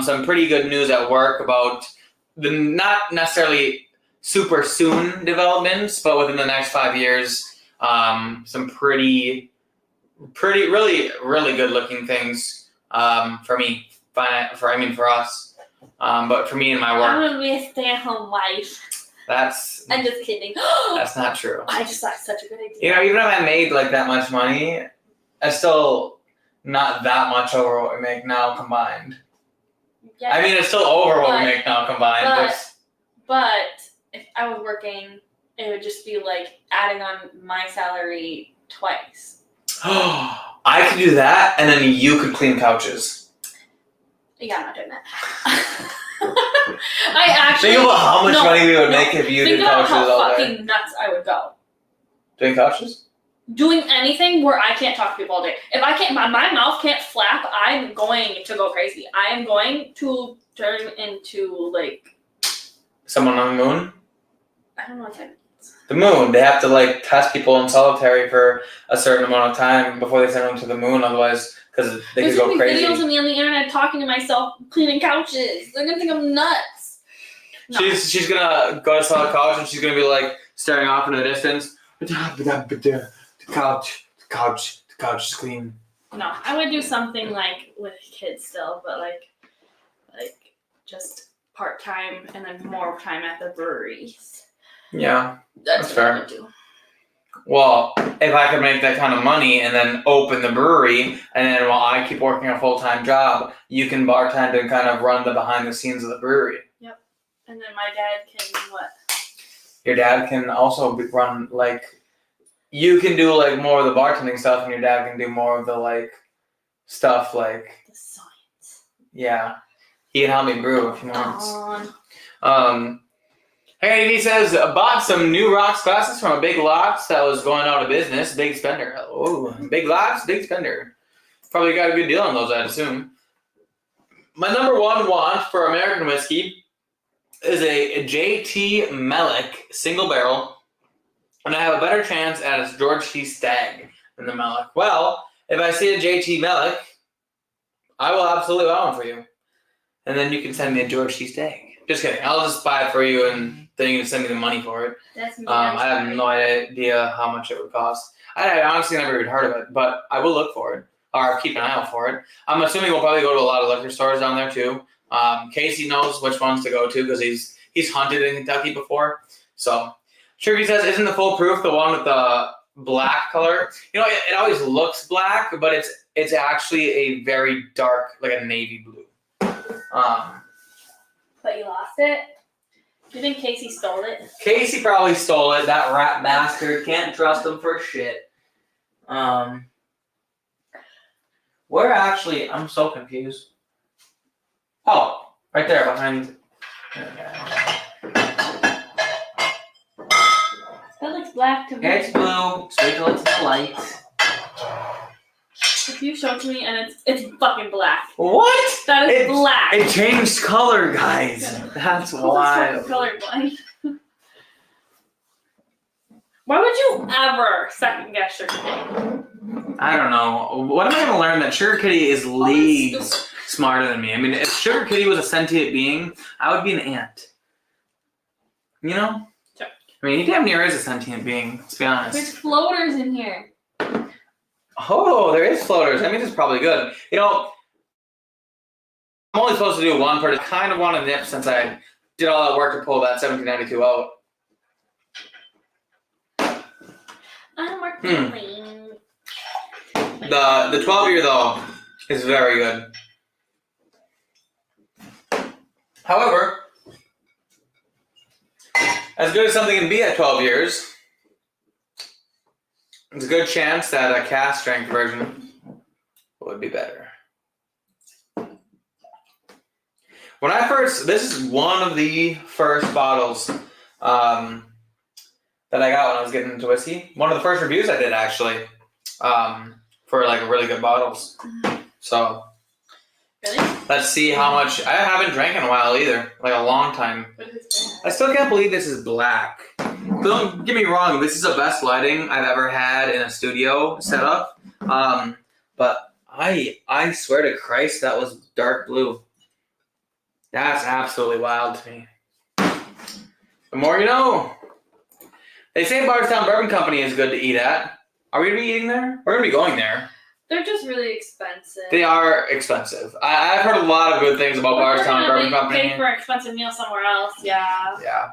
some pretty good news at work about the not necessarily super soon developments, but within the next 5 years, some pretty really good looking things for me. For us, but for me and my work. I'm gonna be a stay-at-home wife. I'm just kidding. That's not true. I just thought such a good idea. You know, even if I made like that much money, it's still not that much over what we make now combined. Yeah, I mean, it's still over what we make now combined. But if I was working, it would just be like adding on my salary twice. I could do that, and then you could clean couches. Yeah, I'm not doing that. I actually think about how much money we would make if you did couches all day. Think about how fucking nuts I would go. Doing couches? Doing anything where I can't talk to people all day. If I can't, my mouth can't flap. I'm going to go crazy. I am going to turn into like someone on the moon. I don't know what that means. The moon. They have to like test people in solitary for a certain amount of time before they send them to the moon. Otherwise, because they could go crazy. There's videos of me on the internet talking to myself, cleaning couches. They're gonna think I'm nuts. No. She's gonna go to sell a couch and she's gonna be like staring off into the distance. The couch is clean. No, I would do something like with kids still, but like just part time and then more time at the breweries. Yeah, that's what fair. I would do. Well, if I could make that kind of money and then open the brewery, and then while I keep working a full-time job, you can bartend and kind of run the behind the scenes of the brewery. Yep. And then my dad can what? Your dad can also run like, you can do like more of the bartending stuff, and your dad can do more of the like stuff like the science. Yeah, he can help me brew if he wants. Hey, he says, bought some new rocks glasses from a Big Lots that was going out of business. Big spender. Oh, Big Lots, big spender. Probably got a good deal on those, I'd assume. My number one want for American whiskey is a JT Mellick single barrel, and I have a better chance at a George T. Stagg than the Mellick. Well, if I see a JT Mellick, I will absolutely buy one for you. And then you can send me a George T. Stagg. Just kidding. I'll just buy it for you, and then you can send me the money for it. I have no idea how much it would cost. I honestly never even heard of it, but I will look for it, or keep an eye out for it. I'm assuming we'll probably go to a lot of liquor stores down there too. Casey knows which ones to go to because he's hunted in Kentucky before. So, Shirky says, isn't the Full Proof the one with the black color? You know, it always looks black, but it's actually a very dark, like a navy blue. But you lost it? Do you think Casey stole it? Casey probably stole it. That rat bastard. Can't trust him for shit. Where actually? I'm so confused. Oh, right there behind. That looks black to me. Yeah, it's blue. Just wait till it's the light. If you show it to me and it's fucking black. What? That is black. It changed color, guys. That's why. It's colorblind. Why would you ever second guess Sugar Kitty? I don't know. What am I going to learn? That Sugar Kitty is leagues smarter than me. I mean, if Sugar Kitty was a sentient being, I would be an ant. You know? Sure. I mean, he damn near is a sentient being, let's be honest. There's floaters in here. Oh, there is floaters. That means it's probably good. You know, only supposed to do one per. Kind of want to nip since I did all that work to pull that 1792 out. I'm working. The 12-year though is very good. However, as good as something can be at 12 years, there's a good chance that a cask strength version would be better. This is one of the first bottles that I got when I was getting into whiskey. One of the first reviews I did actually for like really good bottles. So Really? let's see how much. I haven't drank in a while either, like a long time. I still can't believe this is black. Don't get me wrong, this is the best lighting I've ever had in a studio setup. But I swear to Christ, that was dark blue. That's absolutely wild to me. The more you know. They say Bardstown Bourbon Company is good to eat at. Are we going to be eating there? We're going to be going there. They're just really expensive. They are expensive. I've heard a lot of good things about Bardstown Bourbon Company. Pay for an expensive meal somewhere else, yeah. Yeah.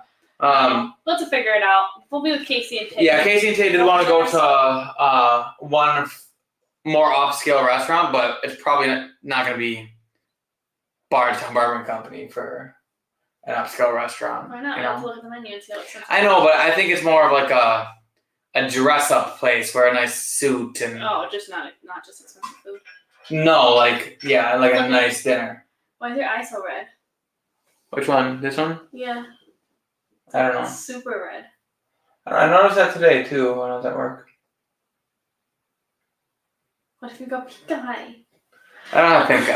We'll have to figure it out. We'll be with Casey and Tate. Yeah, Casey and Tate did want to go to one more upscale restaurant, but it's probably not going to be Bardstown Bourbon Company for an upscale restaurant. Why not? You I have to know? look at the menu and see what it's like. I know, but I think it's more of like a dress-up place, wear a nice suit and. Oh, just not just expensive food. No, like a nice dinner. Why is your eye so red? Which one? This one? Yeah. I don't know. It's super red. I noticed that today too when I was at work. What if you go pink eye? I don't have pink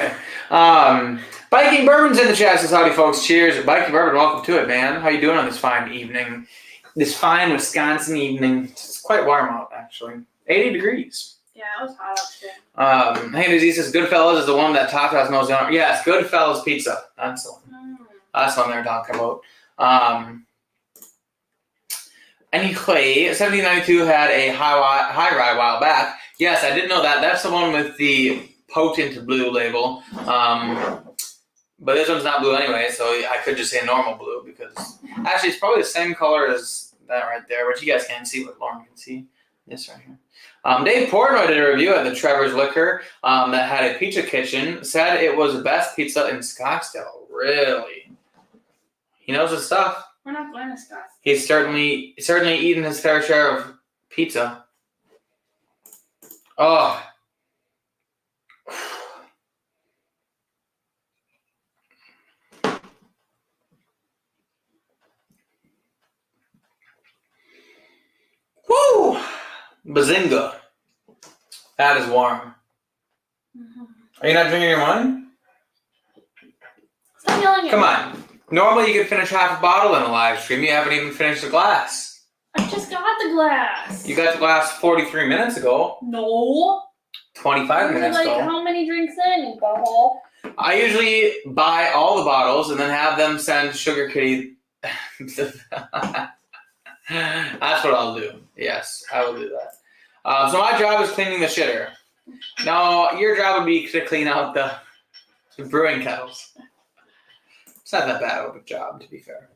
eye. Biking Bourbon's in the chat, says howdy folks. Cheers. Biking Bourbon, welcome to it, man. How you doing on this fine evening? This fine Wisconsin evening. It's quite warm out, actually. 80 degrees. Yeah, it was hot out today. Hey, Disease says Goodfellas is the one that Top House knows. Yes, Goodfellas Pizza. That's the one. That's the one they're talking about. Anyway, 1792 had a high rye a while back. Yes, I did know that. That's the one with the potent blue label. But this one's not blue anyway, so I could just say normal blue because actually it's probably the same color as that right there, which you guys can't see, but Lauren can see. This right here. Dave Portnoy did a review at the Trevor's Liquor that had a pizza kitchen. Said it was the best pizza in Scottsdale. Really? He knows his stuff. We're not going to Scottsdale. He's certainly eaten his fair share of pizza. Oh. Woo! Bazinga. That is warm. Mm-hmm. Are you not drinking your wine? Stop yelling at me. Come on. Normally you could finish half a bottle in a live stream. You haven't even finished the glass. I just got the glass. You got the glass 43 minutes ago. No. 25 minutes ago. How many drinks in, you butthole? I usually buy all the bottles and then have them send Sugar Kitty. That's what I'll do. Yes, I will do that. So my job is cleaning the shitter. Now, your job would be to clean out the brewing kettles. It's not that bad of a job, to be fair.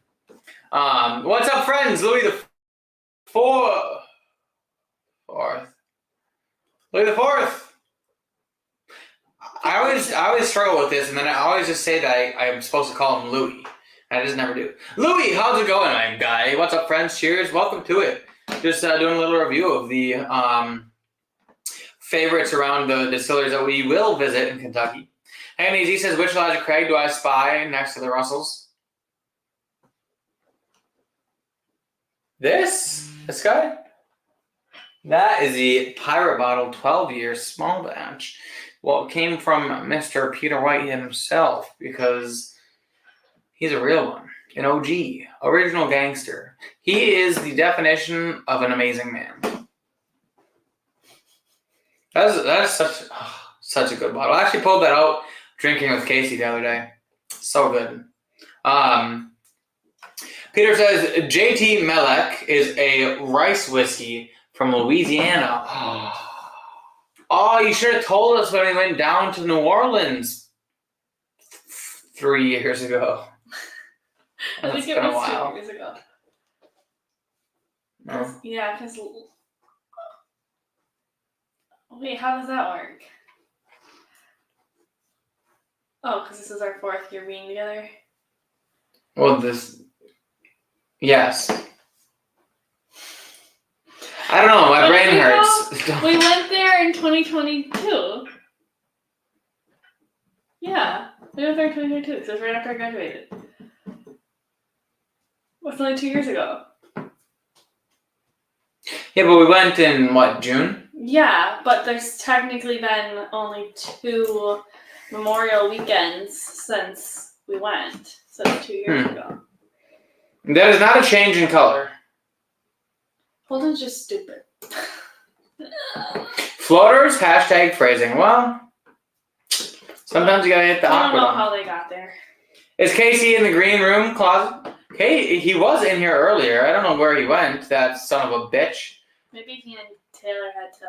What's up, friends? Louis the Fourth. Louis the Fourth. I always struggle with this, and then I always just say that I'm supposed to call him Louis. I just never do. Louis, how's it going, my guy? What's up, friends? Cheers. Welcome to it. Just doing a little review of the favorites around the distilleries that we will visit in Kentucky. Hey, he says, which Elijah Craig do I spy next to the Russells? This guy? That is the Pirate Bottle 12-year small batch. Well, it came from Mr. Peter White himself because he's a real one, an OG, original gangster. He is the definition of an amazing man. That is such a good bottle. I actually pulled that out drinking with Casey the other day. So good. Peter says, JT Melek is a rice whiskey from Louisiana. Oh, you should have told us when we went down to New Orleans. 3 years ago. I think it was 2 years ago. No. Yeah, because... Wait, how does that work? Oh, because this is our 4th year being together? Well, yes. I don't know, my brain hurts. We went there in 2022. Yeah, we went there in 2022, so it was right after I graduated. It's only 2 years ago. Yeah, but we went in, what, June? Yeah, but there's technically been only 2 Memorial weekends since we went. So it's 2 years ago. That is not a change in color. Holden's just stupid. Floaters, hashtag phrasing. Well, sometimes you gotta hit the awkward. I don't know how they got there. Is Casey in the green room closet? He was in here earlier. I don't know where he went, that son of a bitch. Maybe he and Taylor had to...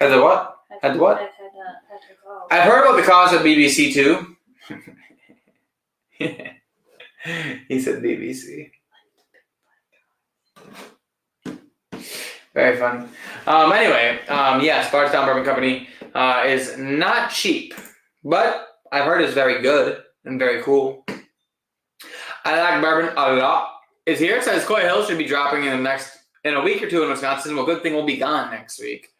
Had to what? Had to what? Had to call. I've heard about the cause at BBC too. He said BBC. Very fun. Anyway, yes, Bardstown Bourbon Company is not cheap, but I've heard it's very good and very cool. I like bourbon a lot. It's here. It says Coy Hill should be dropping in a week or two in Wisconsin. Well, good thing we'll be gone next week.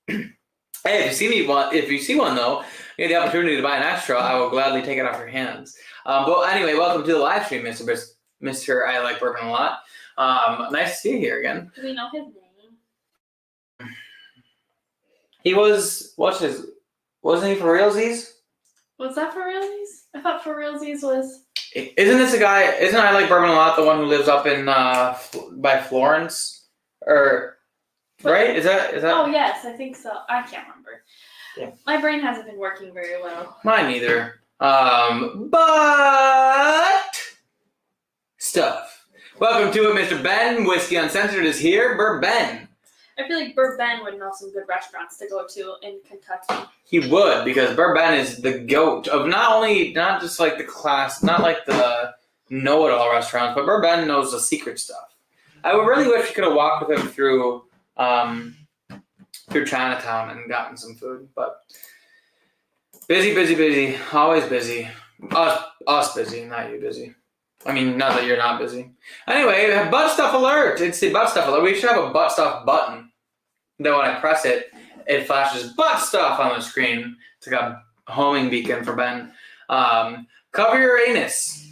Hey, if you see one though, you have the opportunity to buy an extra, I will gladly take it off your hands. But anyway, welcome to the live stream, Mr. I Like Bourbon a Lot. Nice to see you here again. Do we know his name? He was, wasn't he for realsies? Was that for realsies? I thought for realsies was... Isn't this a guy, isn't I Like Bourbon a Lot the one who lives up in, by Florence? Or, right? Is that? Oh, yes, I think so. I can't remember. Yeah. My brain hasn't been working very well. Mine neither. But stuff. Welcome to it, Mr. Ben. Whiskey Uncensored is here. Ben. I feel like Ben would know some good restaurants to go to in Kentucky. He would, because Ben is the goat of not just like the class, not like the know-it-all restaurants, but Ben knows the secret stuff. I would really wish you could have walked with him through Chinatown and gotten some food, but busy, always busy. Us busy, not you busy. I mean, not that you're not busy. Anyway, butt stuff alert. It's the butt stuff alert. We should have a butt stuff button. Then when I press it, it flashes butt stuff on the screen. It's like a homing beacon for Ben. Cover your anus,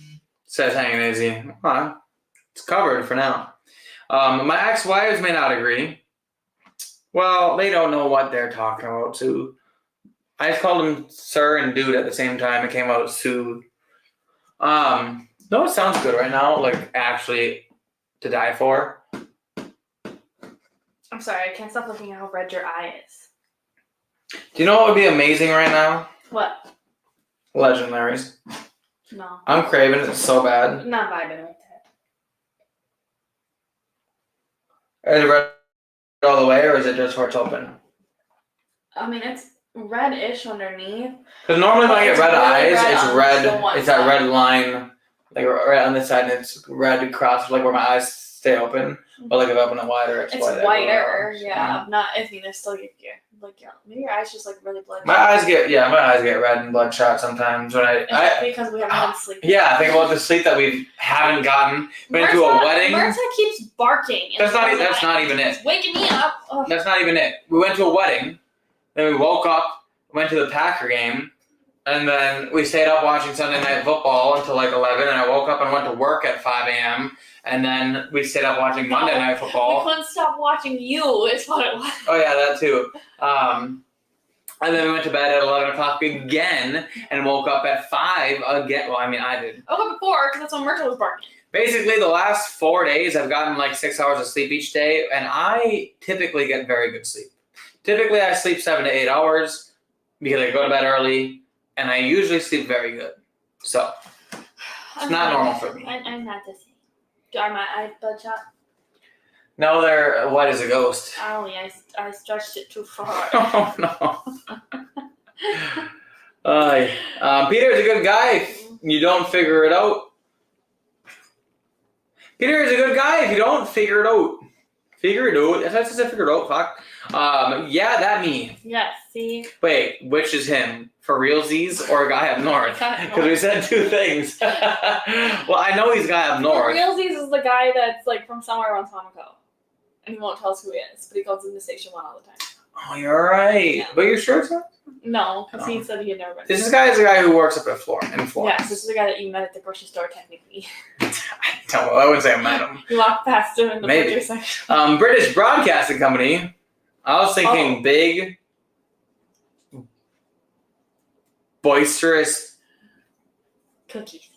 says Hanging Easy. It's covered for now. My ex-wives may not agree. Well, they don't know what they're talking about, too. I just called them sir and dude at the same time. It came out soothe. No, it sounds good right now, like actually to die for. I'm sorry, I can't stop looking at how red your eye is. Do you know what would be amazing right now? What? Legendaries. No. I'm craving it so bad. Not vibing with it. Is it red all the way, or is it just where it's open? I mean, it's reddish underneath. Because normally when I get red eyes, it's red. It's that side. red line, like right on this side, and it's red across, like where my eyes stay open. But like if I open it wider, it's whiter. Whiter. Yeah, I'm not. I mean, there's still maybe your eyes just like really bloodshot. My eyes get red and bloodshot sometimes when because we haven't been sleeping. Yeah, think about the sleep that we haven't gotten. Went to a wedding. Marta keeps barking. That's not even it. It's waking me up. Ugh. That's not even it. We went to a wedding, then we woke up, went to the Packer game, and then we stayed up watching Sunday Night Football until like 11, and I woke up and went to work at 5 a.m., and then we stayed up watching Monday Night Football. We couldn't stop watching you, is what it was. Oh yeah, that too. And then we went to bed at 11 o'clock again, and woke up at 5 again. Well, I mean, I did. I woke up at 4 because that's when Myrtle was barking. Basically, the last 4 days, I've gotten like 6 hours of sleep each day, and I typically get very good sleep. Typically, I sleep 7 to 8 hours because I go to bed early, and I usually sleep very good. So, it's not normal for me. I'm not the same. Are my eyes bloodshot? No, they're white as a ghost. Ollie, I stretched it too far. Oh, no. Peter's a good guy. you don't figure it out. Peter is a good guy if you don't figure it out. Figure it out. If I said figure it out, fuck. Yeah, that me. Yes, see? Wait, which is him? For realsies or a guy up north? Because we said two things. Well, I know he's a guy up north. For realsies is the guy that's like from somewhere around Tomaco. And he won't tell us who he is, but he calls him the Station 1 all the time. Oh, you're right. Yeah. But you're sure it's not? No, because he said he had never been. This guy is a guy who works up at Florence. Yes, this is the guy that you met at the grocery store, technically. I wouldn't say I met him. You walked past him in the butcher section. British Broadcasting Company. I was thinking big, boisterous cookies.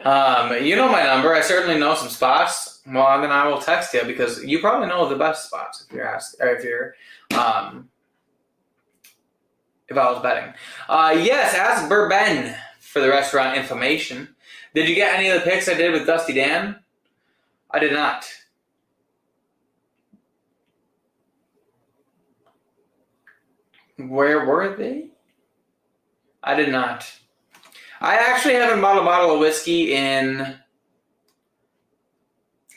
You know my number. I certainly know some spots. Well, then I will text you because you probably know the best spots if I was betting. Yes, ask Bourbon for the restaurant information. Did you get any of the picks I did with Dusty Dan? I did not. Where were they? I did not. I actually haven't bought a bottle of whiskey in...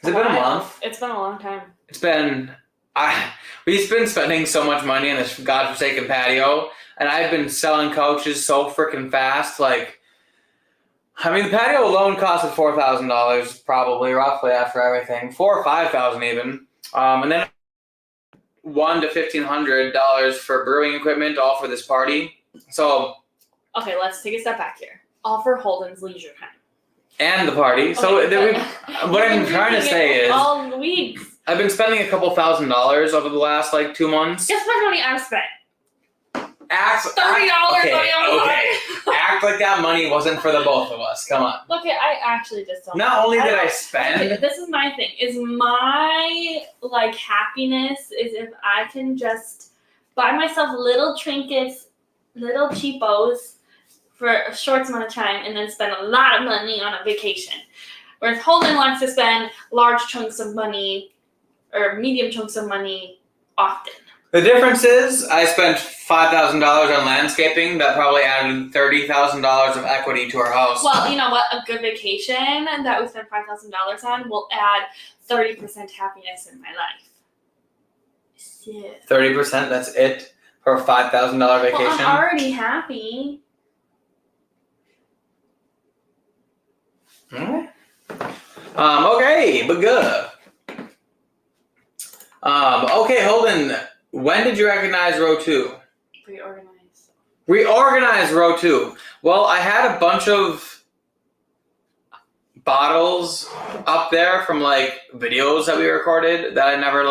Has it been a month? It's been a long time. It's been... We've been spending so much money on this godforsaken patio, and I've been selling couches so freaking fast. Like, I mean, the patio alone costed $4,000, probably, roughly, after everything. $4,000 or $5,000 even. And then $1,000 to $1,500 for brewing equipment, all for this party. So... Okay, let's take a step back here. All for Holden's leisure time. And the party. So what I'm trying to say is... all weeks. I've been spending a couple $1,000s over the last, 2 months. Guess how much money I've spent? $30. Okay. Act like that money wasn't for the both of us. Come on. Look, I actually just don't. Not only did I spend... Okay, this is my thing. Is my, happiness is if I can just buy myself little trinkets, little cheapos for a short amount of time and then spend a lot of money on a vacation. Whereas Holden wants to spend large chunks of money or medium chunks of money often. The difference is I spent $5,000 on landscaping. That probably added $30,000 of equity to our house. Well, you know what? A good vacation that we spend $5,000 on will add 30% happiness in my life. Yeah. 30%? That's it for a $5,000 vacation? Well, I'm already happy. Okay. Okay, but good. Okay, Holden, when did you recognize row 2? Reorganize row 2. Well, I had a bunch of bottles up there from videos that we recorded that I never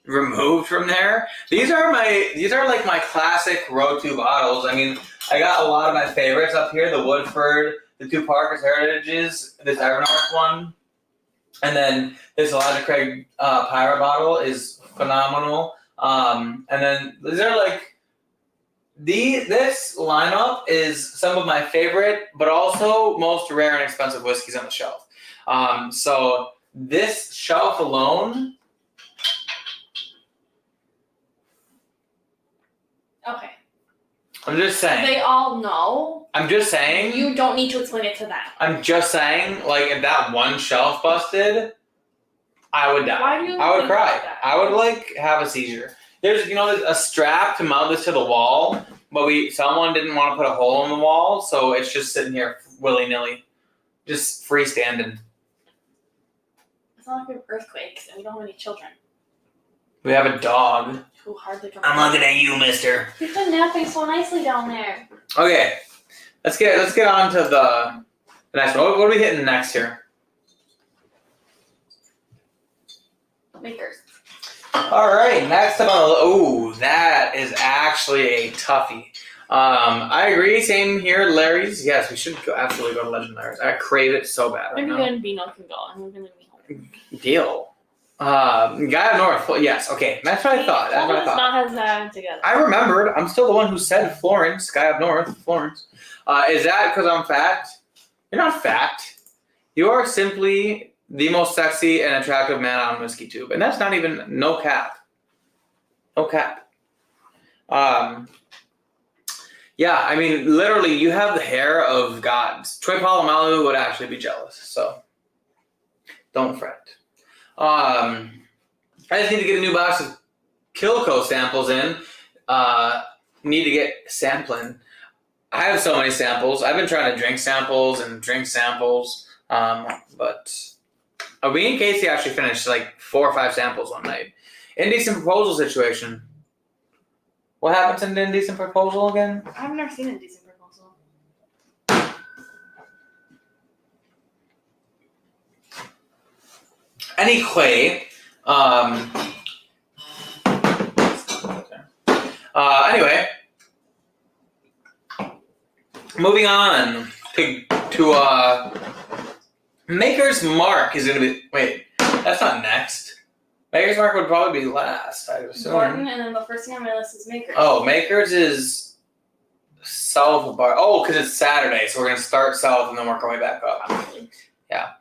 removed from there. These are my classic row 2 bottles. I mean, I got a lot of my favorites up here, the Woodford, the 2 Parker's Heritages, this Evernorth one, and then this Elijah Craig Pyra bottle is phenomenal. And then these are this lineup is some of my favorite, but also most rare and expensive whiskeys on the shelf. So this shelf alone. Okay. I'm just saying. They all know. I'm just saying. You don't need to explain it to them. I'm just saying, if that one shelf busted, I would die. Why do you I would cry. like that? I would have a seizure. There's a strap to mount this to the wall, but someone didn't want to put a hole in the wall, so it's just sitting here willy-nilly, just freestanding. It's not like we have earthquakes and we don't have any children. We have a dog. Who hardly come. I'm looking at you, mister. You've been napping so nicely down there. Okay, let's get on to the next one. What are we hitting next here? Makers. All right, next up on that is actually a toughie. I agree, same here, Larry's. Yes, we should absolutely go to Legendaries. I crave it so bad right now. Maybe then Bino can go, and we're gonna be home. Deal. Guy of North. Well, yes, okay. That's what I thought. That's what I thought. Not has that together. I remembered. I'm still the one who said Florence. Guy of North, Florence. Is that because I'm fat? You're not fat. You are simply the most sexy and attractive man on Whiskey Tube, and that's not even no cap. No cap. Yeah, I mean, literally, you have the hair of gods. Troy Polamalu would actually be jealous, so don't fret. I just need to get a new box of Kilco samples in. Need to get sampling. I have so many samples. I've been trying to drink samples, but me and Casey actually finished like 4 or 5 samples one night. Indecent Proposal situation. What happens in Indecent Proposal again? I've never seen Indecent Proposal. Anyway, anyway, moving on to Maker's Mark is going to be. Wait, that's not next. Maker's Mark would probably be last, I would assume. Gordon, and then the first thing on my list is Maker's. Oh, Maker's is south of Bar. Oh, because it's Saturday, so we're going to start south and then work our way back up. Probably. Yeah.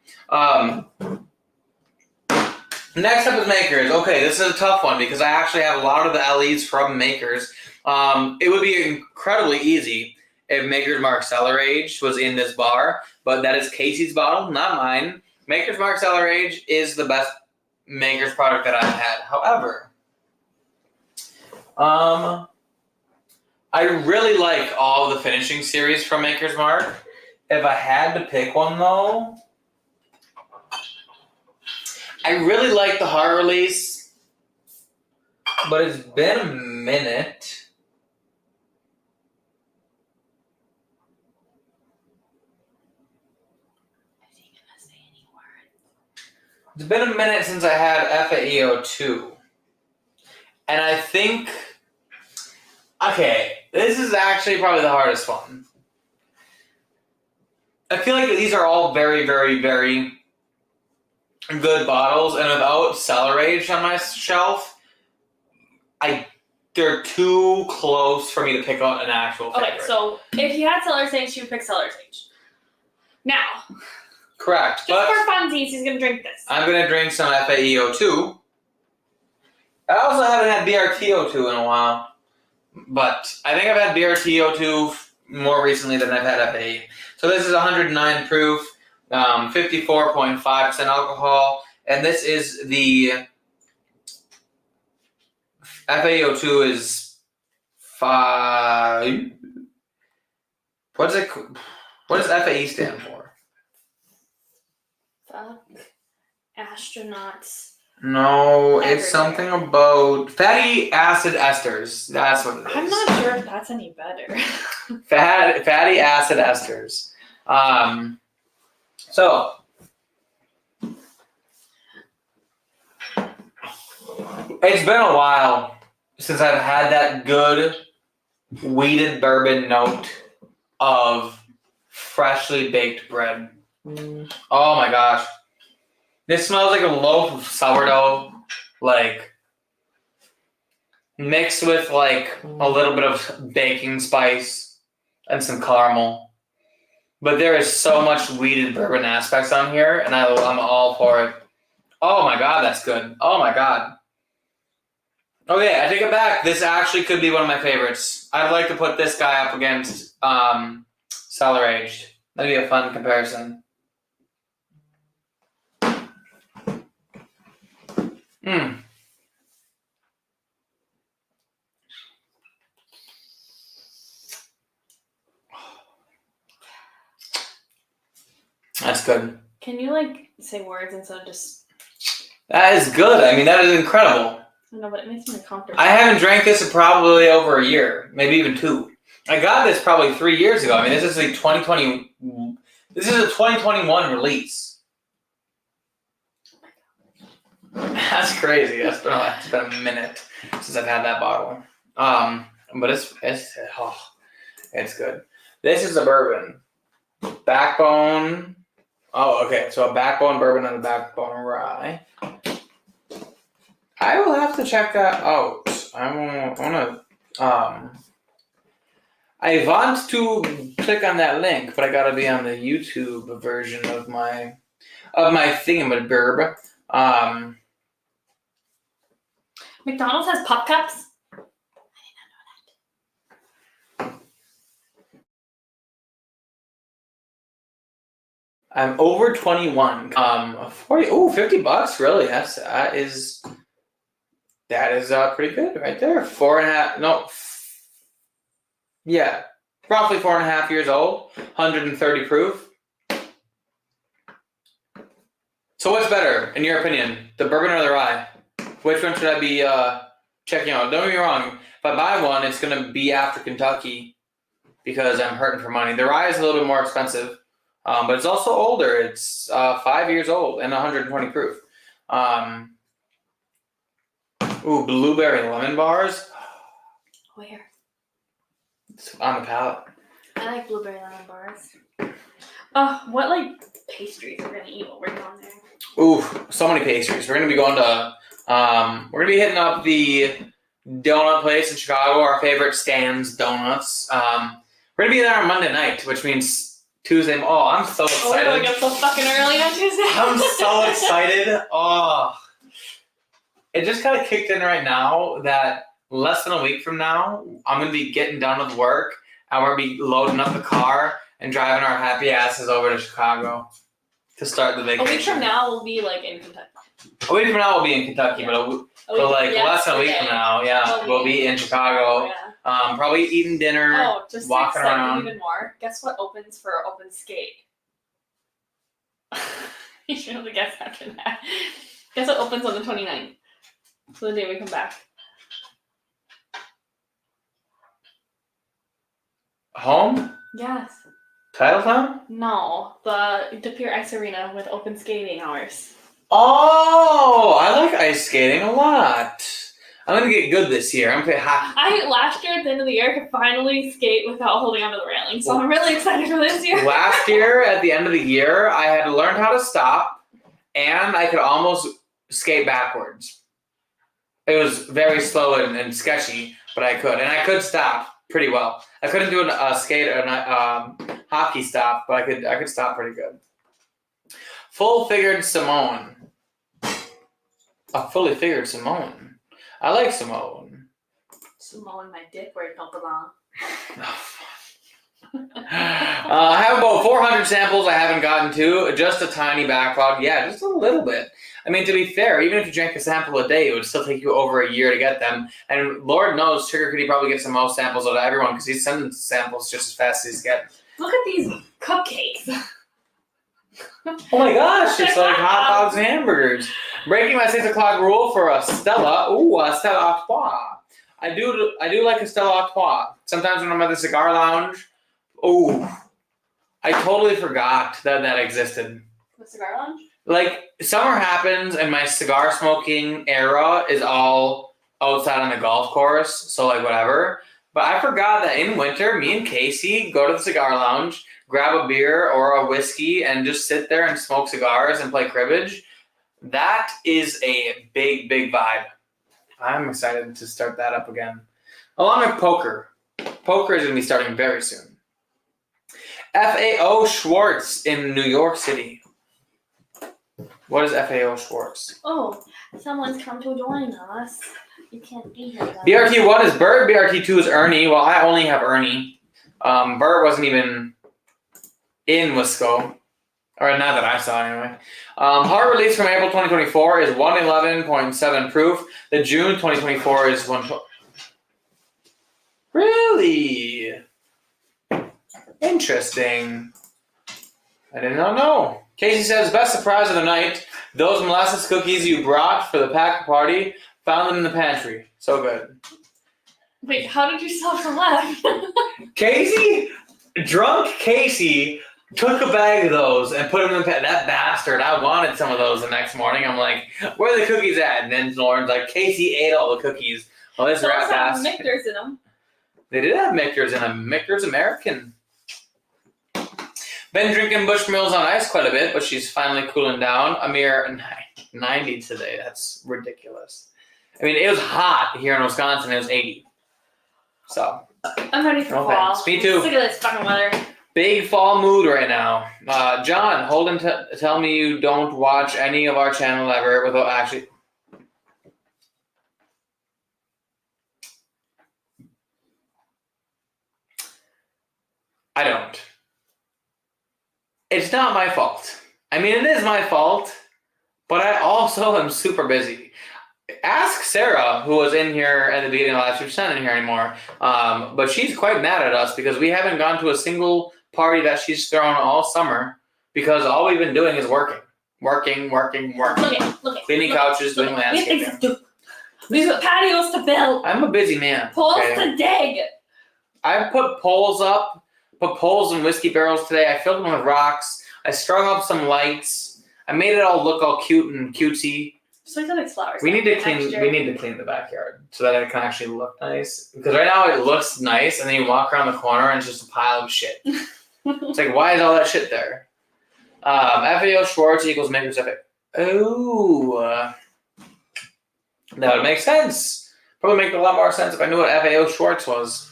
Next up is Maker's. Okay, this is a tough one because I actually have a lot of the LEs from Maker's. It would be incredibly easy if Maker's Mark Cellar Age was in this bar, but that is Casey's bottle, not mine. Maker's Mark Cellar Age is the best Maker's product that I've had. However, I really like all the finishing series from Maker's Mark. If I had to pick one though, I really like the heart release, but it's been a minute. It's been a minute since I had FAEO2. And I think, okay, this is actually probably the hardest one. I feel like these are all very, very, very good bottles, and without Cellar Age on my shelf, they're too close for me to pick out an actual favorite. Okay, so if you had Cellar Age, you would pick Cellar Age. Now, correct. Just for funsies, he's going to drink this. I'm going to drink some FAEO2. I also haven't had BRTO2 in a while, but I think I've had BRTO2 more recently than I've had FAE. So this is 109 proof, 54.5% alcohol, and this is the FAEO2 is 5. What does FAE stand for? Fuck astronauts. No, it's something about fatty acid esters. That's what it is. I'm not sure if that's any better. Fatty acid esters. So it's been a while since I've had that good wheated bourbon note of freshly baked bread. Oh my gosh. This smells like a loaf of sourdough, like mixed with like a little bit of baking spice and some caramel. But there is so much wheated bourbon aspects on here, and I'm all for it. Oh my god, that's good. Oh my god. Okay, I take it back. This actually could be one of my favorites. I'd like to put this guy up against Cellar Aged. That'd be a fun comparison. That's good. Can you say words instead of just? That is good. I mean, that is incredible. I know, but it makes me uncomfortable. I haven't drank this in probably over a year, maybe even 2. I got this probably 3 years ago. I mean, this is a 2020. This is a 2021 release. That's crazy. It's been a minute since I've had that bottle. But it's good. This is a bourbon. Backbone. Oh, okay. So a backbone bourbon and a backbone rye. I will have to check that out. I want to click on that link, but I gotta be on the YouTube version of my thingamaburb. McDonald's has pup cups? I did not know that. I'm over 21. 40. Ooh, $50. Really? That is pretty good right there. 4.5. No. Yeah, roughly 4.5 years old. 130 proof. So what's better, in your opinion, the bourbon or the rye? Which one should I be checking out? Don't get me wrong. If I buy one, it's gonna be after Kentucky because I'm hurting for money. The rye is a little bit more expensive, but it's also older. It's 5 years old and 120 proof. Ooh, blueberry lemon bars. Where? It's on the palate. I like blueberry lemon bars. Oh, what like pastries we're gonna eat while we're going there? Ooh, so many pastries. We're gonna be going to. We're gonna be hitting up the donut place in Chicago. Our favorite Stan's Donuts. We're gonna be there on Monday night, which means Tuesday. Oh, I'm so excited. Oh, we're gonna get so fucking early on Tuesday. I'm so excited. Oh, it just kind of kicked in right now that less than a week from now, I'm gonna be getting done with work and we're gonna be loading up the car and driving our happy asses over to Chicago to start the vacation. A week from now, we'll be like in Kentucky. A week from now, we'll be in Kentucky, Yeah. but less than a week from now, we'll be in Chicago. Yeah. Probably eating dinner, Oh, just walking to around. even more. Guess what opens for open skate? You should have to guess after that. Guess what opens on the 29th? So the day we come back. Home? Yes. Titletown? No, the De Pere Ice Arena with open skating hours. Oh, I like ice skating a lot. I'm gonna get good this year. I'm gonna play hockey. Last year at the end of the year I could finally skate without holding onto the railing, so I'm really excited for this year. Last year at the end of the year, I had to learn how to stop, and I could almost skate backwards. It was very slow and sketchy, but I could, and I could stop pretty well. I couldn't do a skate or hockey stop, but I could stop pretty good. Full-figured Simone. A fully figured Simone. I like Simone. Simone, my dick where it don't belong. I have about 400 samples I haven't gotten to. Just a tiny backlog. Yeah, just a little bit. I mean, to be fair, even if you drank a sample a day, it would still take you over a year to get them. And Lord knows, Sugar Kitty probably gets the most samples out of everyone because he's sending samples just as fast as he's getting. Look at these cupcakes. Oh my gosh, it's like hot dogs and hamburgers. Breaking my 6 o'clock rule for a Stella. Ooh, a Stella Artois. I do like a Stella Artois. Sometimes when I'm at the cigar lounge, ooh, I totally forgot that existed. The cigar lounge? Like, summer happens and my cigar smoking era is all outside on the golf course, so like whatever. But I forgot that in winter, me and Casey go to the cigar lounge, grab a beer or a whiskey, and just sit there and smoke cigars and play cribbage. That is a big, big vibe. I'm excited to start that up again. Along with poker. Poker is going to be starting very soon. FAO Schwartz in New York City. What is FAO Schwartz? Oh, someone's come to join us. You can't be here. BRT1 is Bert. BRT2 is Ernie. Well, I only have Ernie. Bert wasn't even in Wisco. Or not that I saw anyway. Hard release from April 2024 is 111.7 proof. The June 2024 is 112. Really? Interesting. I did not know. Casey says, best surprise of the night. Those molasses cookies you brought for the pack party, found them in the pantry. So good. Wait, how did you self-select? Casey? Drunk Casey took a bag of those and put them in the pantry. That bastard. I wanted some of those the next morning. I'm like, where are the cookies at? And then Lauren's like, Casey ate all the cookies. Well, this rat bastard. Those have Michter's in them. They did have Michter's in them. Michter's American. Been drinking Bushmills on ice quite a bit, but she's finally cooling down. A mere 90 today. That's ridiculous. I mean, it was hot here in Wisconsin. It was 80. So. I'm ready for fall. Thanks. Me too. I'm sick of this fucking weather. Big fall mood right now. John, hold and tell me you don't watch any of our channel ever without actually. I don't. It's not my fault. I mean, it is my fault, but I also am super busy. Ask Sarah, who was in here at the beginning of last week. She's not in here anymore, but she's quite mad at us because we haven't gone to a single party that she's thrown all summer because all we've been doing is working. Look at Cleaning couches, doing landscaping. We have things to do. We have patios to build. I'm a busy man. Poles to dig. I put poles up, put poles in whiskey barrels today. I filled them with rocks. I strung up some lights. I made it all look all cute and cutesy. So like flowers. We need to clean the backyard so that it can actually look nice. Because right now it looks nice, and then you walk around the corner and it's just a pile of shit. It's like, why is all that shit there? FAO Schwartz equals Maker Pacific. Oh, that would make sense. Probably make a lot more sense if I knew what FAO Schwartz was.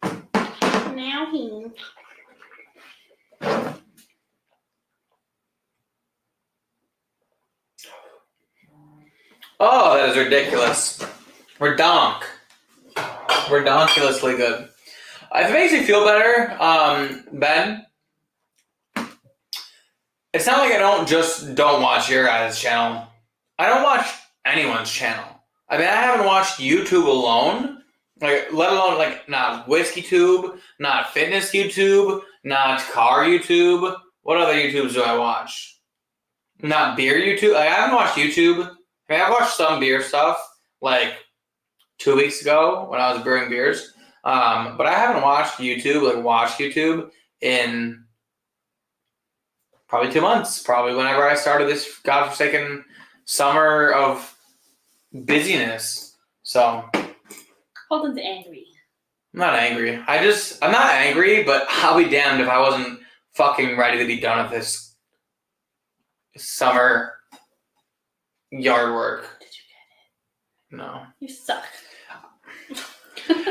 Now he. Oh, that is ridiculous. Redonkulously good. If it makes you feel better, Ben, it's not like I don't watch your guys' channel. I don't watch anyone's channel. I mean, I haven't watched YouTube alone, like let alone like not whiskey tube, not fitness YouTube, not car YouTube. What other YouTubes do I watch? Not beer YouTube. Like, I haven't watched YouTube. I mean, I've watched some beer stuff like 2 weeks ago when I was brewing beers, but I haven't watched YouTube in probably 2 months. Probably whenever I started this godforsaken summer of busyness. So Holden's angry. I'm not angry. I'm not angry, but I'll be damned if I wasn't fucking ready to be done with this summer yard work. Did you get it? No. You suck.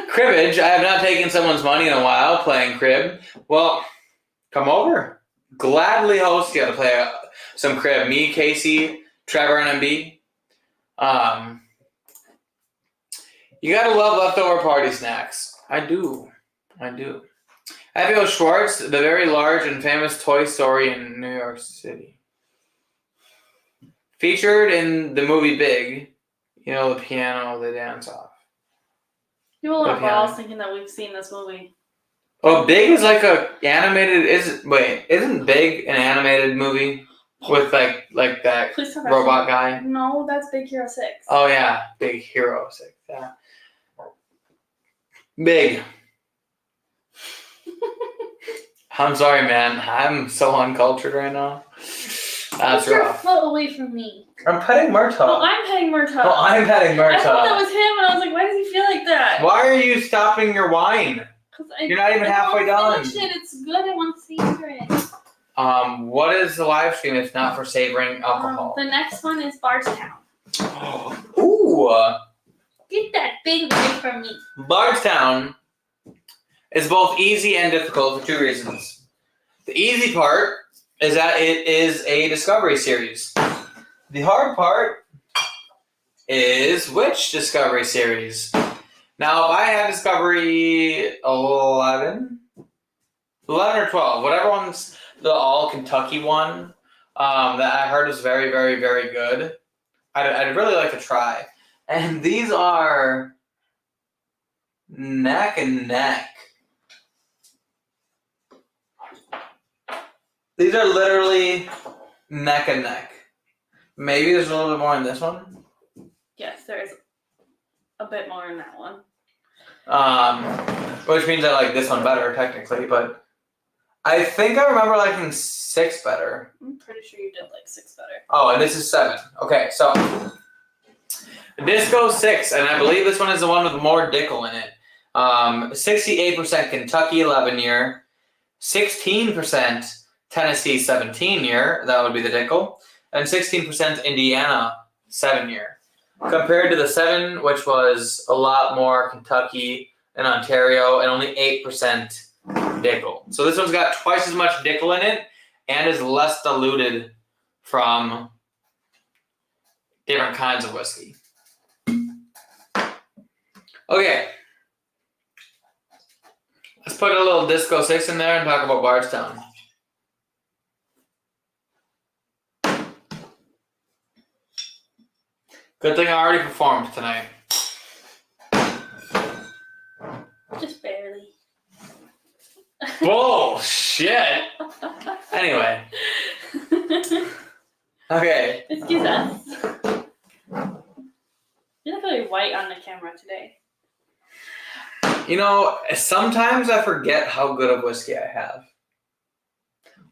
Cribbage. I have not taken someone's money in a while playing crib. Well, come over. Gladly host you to play some crib. Me, Casey, Trevor, and MB. You gotta love leftover party snacks. I do. FAO Schwartz, the very large and famous Toy Story in New York City. Featured in the movie Big, the piano they dance off. People are all thinking that we've seen this movie. Oh, Big is like a animated. Isn't Big an animated movie with like that robot guy? No, that's Big Hero 6. Oh yeah, Big Hero 6. Yeah. Big. I'm sorry, man. I'm so uncultured right now. That's Put your rough. foot away from me. I'm petting Murtaugh. Oh, I'm petting Murtaugh. Oh, I'm petting Murtaugh. I thought that was him, and I was like, why does he feel like that? Why are you stopping your wine? You're not even halfway done. It's good. I want to savor it. What is the live stream if not for savoring alcohol? The next one is Bardstown. Ooh. Get that big away from me. Bardstown is both easy and difficult for 2 reasons. The easy part is that it is a Discovery series. The hard part is which Discovery series. Now, if I had Discovery 11 or 12, whatever one's the all Kentucky one that I heard was very, very, very good, I'd really like to try. And these are neck and neck. These are literally neck and neck. Maybe there's a little bit more in this one. Yes, there is a bit more in that one. Which means I like this one better, technically, but I think I remember liking 6 better. I'm pretty sure you did like 6 better. Oh, and this is 7. Okay, so Disco 6, and I believe this one is the one with more Dickel in it. 68% Kentucky 11 year, 16% Tennessee 17 year, that would be the Dickel, and 16% Indiana 7 year. Compared to the 7, which was a lot more Kentucky and Ontario, and only 8% Dickel. So this one's got twice as much Dickel in it, and is less diluted from different kinds of whiskey. Okay. Let's put a little Disco 6 in there and talk about Bardstown. Good thing I already performed tonight. Just barely. Bullshit! Anyway. Okay. Excuse us. You look really white on the camera today. You know, sometimes I forget how good of whiskey I have.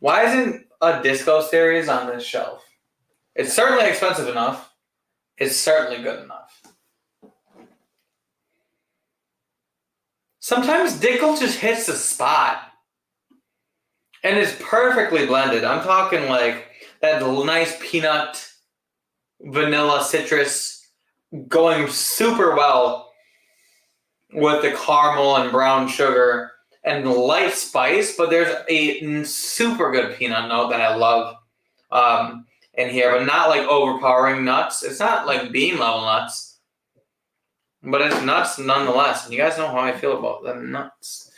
Why isn't a Disco Series on this shelf? It's certainly expensive enough. It's certainly good enough. Sometimes Dickel just hits the spot. And it's perfectly blended. I'm talking like that nice peanut, vanilla, citrus going super well with the caramel and brown sugar and light spice, but there's a super good peanut note that I love in here, but not like overpowering nuts. It's not like bean level nuts, but it's nuts nonetheless. And you guys know how I feel about the nuts.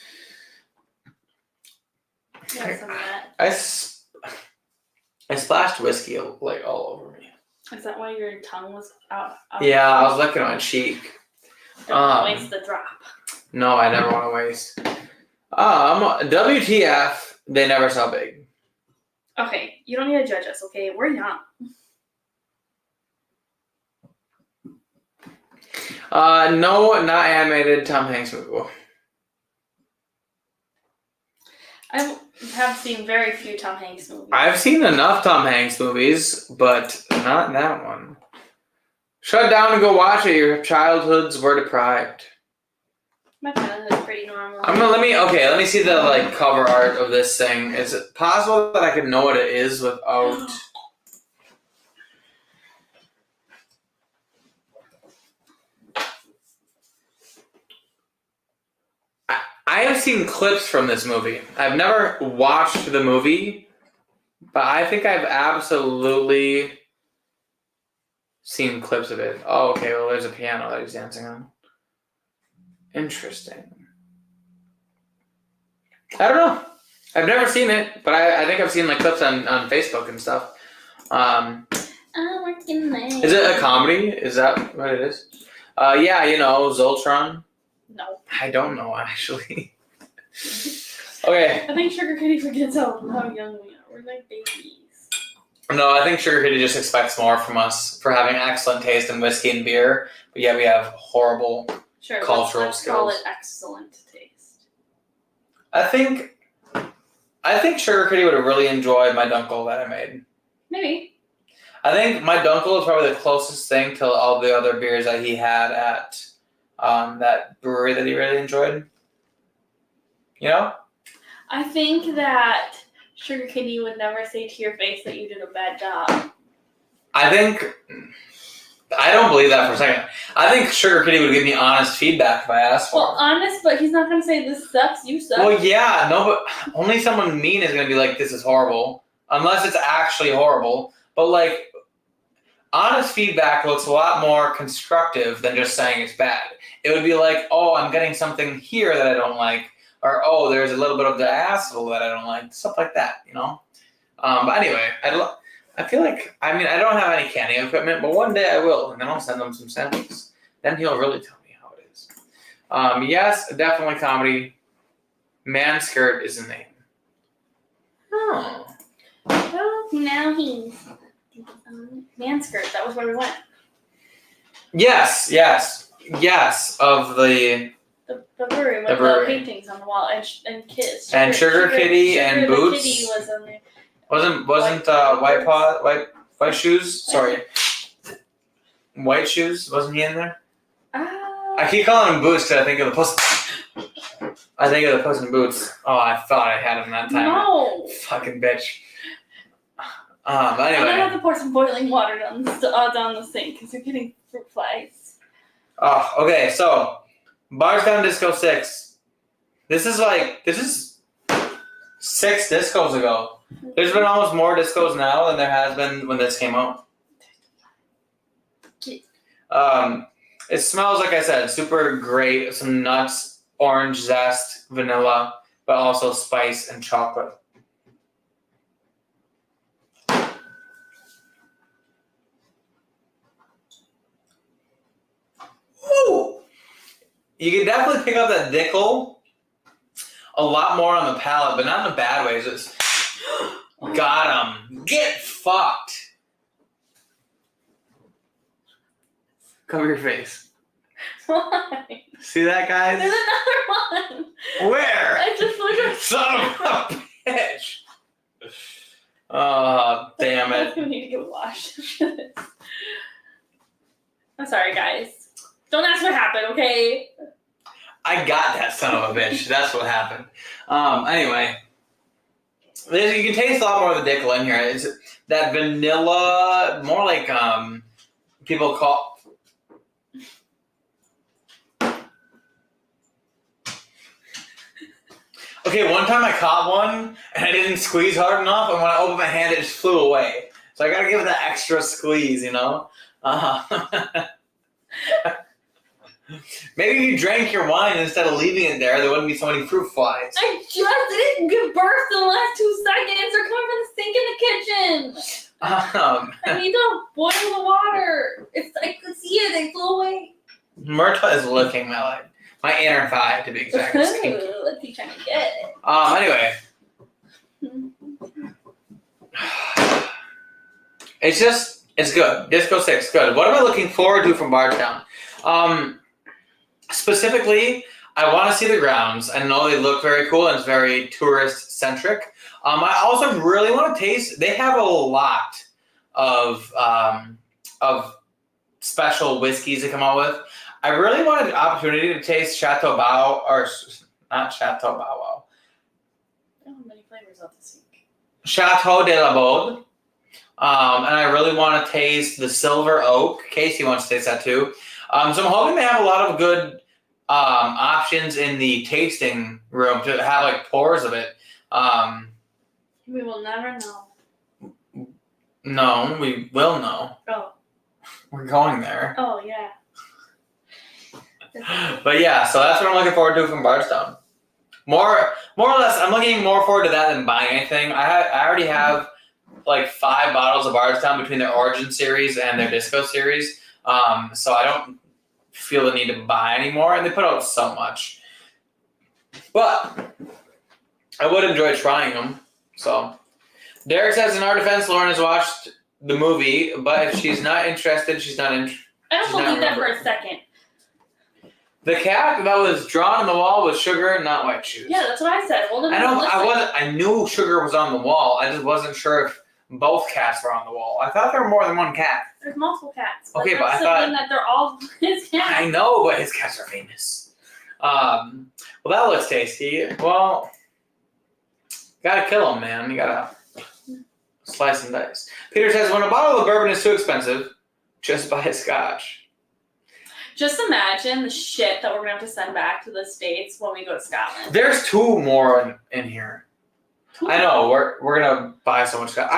I splashed whiskey like all over me. Is that why your tongue was out? Yeah, I was licking my cheek. Don't waste the drop. No, I never want to waste. WTF, they never sell big. Okay, you don't need to judge us, okay? We're young. No, not animated Tom Hanks movie. I have seen very few Tom Hanks movies. I've seen enough Tom Hanks movies, but not that one. Shut down and go watch it. Your childhoods were deprived. My childhood's pretty normal. Let me see the like cover art of this thing. Is it possible that I could know what it is without? I have seen clips from this movie. I've never watched the movie, but I think I've absolutely seen clips of it. Oh, okay. Well, there's a piano that he's dancing on. Interesting. I don't know. I've never seen it, but I think I've seen like clips on Facebook and stuff. Is it a comedy? Is that what it is? Yeah, you know, Zoltron. No. I don't know, actually. Okay. I think Sugar Kitty forgets how young we are. We're like babies. No, I think Sugar Kitty just expects more from us for having excellent taste in whiskey and beer, but yeah, we have horrible cultural let's skills. Call it excellent taste. I think Sugar Kitty would have really enjoyed my Dunkel that I made. Maybe. I think my Dunkel is probably the closest thing to all the other beers that he had at that brewery that he really enjoyed. You know? I think that Sugar Kitty would never say to your face that you did a bad job. I don't believe that for a second. I think Sugar Kitty would give me honest feedback if I asked for it. Well, honest, but he's not going to say this sucks, you suck. Well, yeah, no, but only someone mean is going to be like, this is horrible. Unless it's actually horrible. But, like, honest feedback looks a lot more constructive than just saying it's bad. It would be like, oh, I'm getting something here that I don't like. Or, oh, there's a little bit of the asshole that I don't like. Stuff like that, you know? But anyway, I feel like, I don't have any canning equipment, but one day I will, and then I'll send him some samples. Then he'll really tell me how it is. Yes, definitely comedy. Manskirt is the name. Oh. Well, now he's Manskirt. That was where we went. Yes, of the brewery with the paintings on the wall and kids. And Sugar Kitty and Boots. Kitty was on there. Wasn't White Shoes? Sorry. White Shoes? Wasn't he in there? I keep calling him Boots because I think of the Puss in Boots. Oh, I thought I had him that time. No. Fucking bitch. Anyway. I'm gonna have to pour some boiling water down the sink because you're getting fruit flies. Oh, okay. So, Bardstown Disco 6. This is 6 discos ago. There's been almost more discos now than there has been when this came out. It smells, like I said, super great. Some nuts, orange zest, vanilla, but also spice and chocolate. Woo! You can definitely pick up that Dickel a lot more on the palate, but not in a bad way. It's just, got him. Get fucked. Cover your face. Why? See that, guys? There's another one. Where? I just looked at Son of a bitch. Oh, damn it. We need to get washed after this. I'm sorry, guys. Don't ask what happened, okay? I got that son of a bitch. That's what happened. Anyway. You can taste a lot more of the Dickel in here. It's that vanilla, more like people call... Okay, one time I caught one, and I didn't squeeze hard enough, and when I opened my hand, it just flew away. So I gotta give it that extra squeeze, you know? Maybe if you drank your wine instead of leaving it there wouldn't be so many fruit flies. I just didn't give birth in the last 2 seconds. They're coming from the sink in the kitchen. I need to boil the water. I could see it. They flew away. Myrta is licking my inner thigh, to be exact. What's he trying to get? Anyway. It's good. Disco 6, good. What am I looking forward to from Bardstown? Specifically, I want to see the grounds. I know they look very cool and it's very tourist-centric. I also really want to taste, they have a lot of special whiskeys to come out with. I really wanted the opportunity to taste Chateau Bow, or not Chateau Bow Wow. I don't have many flavors of this week. Chateau de la Baude. And I really want to taste the Silver Oak. Casey wants to taste that too. So I'm hoping they have a lot of good options in the tasting room to have like pours of it. We will never know. No, we will know. Oh. We're going there. Oh, yeah. But yeah, so that's what I'm looking forward to from Bardstown. More or less, I'm looking more forward to that than buying anything. I already have like 5 bottles of Bardstown between their Origin series and their Disco series. So I don't feel the need to buy anymore, and they put out so much. But I would enjoy trying them. So Derek says, in our defense, Loren has watched the movie, but if she's not interested, she's not interested. I don't believe that for a second. The cat that was drawn on the wall was sugar, not white shoes. Yeah, that's what I said. Hold on. I knew sugar was on the wall. I just wasn't sure if both cats were on the wall. I thought there were more than one cat. There's multiple cats. Okay, but I thought that they're all his cats. I know, but his cats are famous. Well, that looks tasty. Well, gotta kill them, man. You gotta slice and dice. Peter says, when a bottle of bourbon is too expensive, just buy a scotch. Just imagine the shit that we're going to have to send back to the States when we go to Scotland. There's 2 more in here. 2 I know, we're going to buy so much scotch.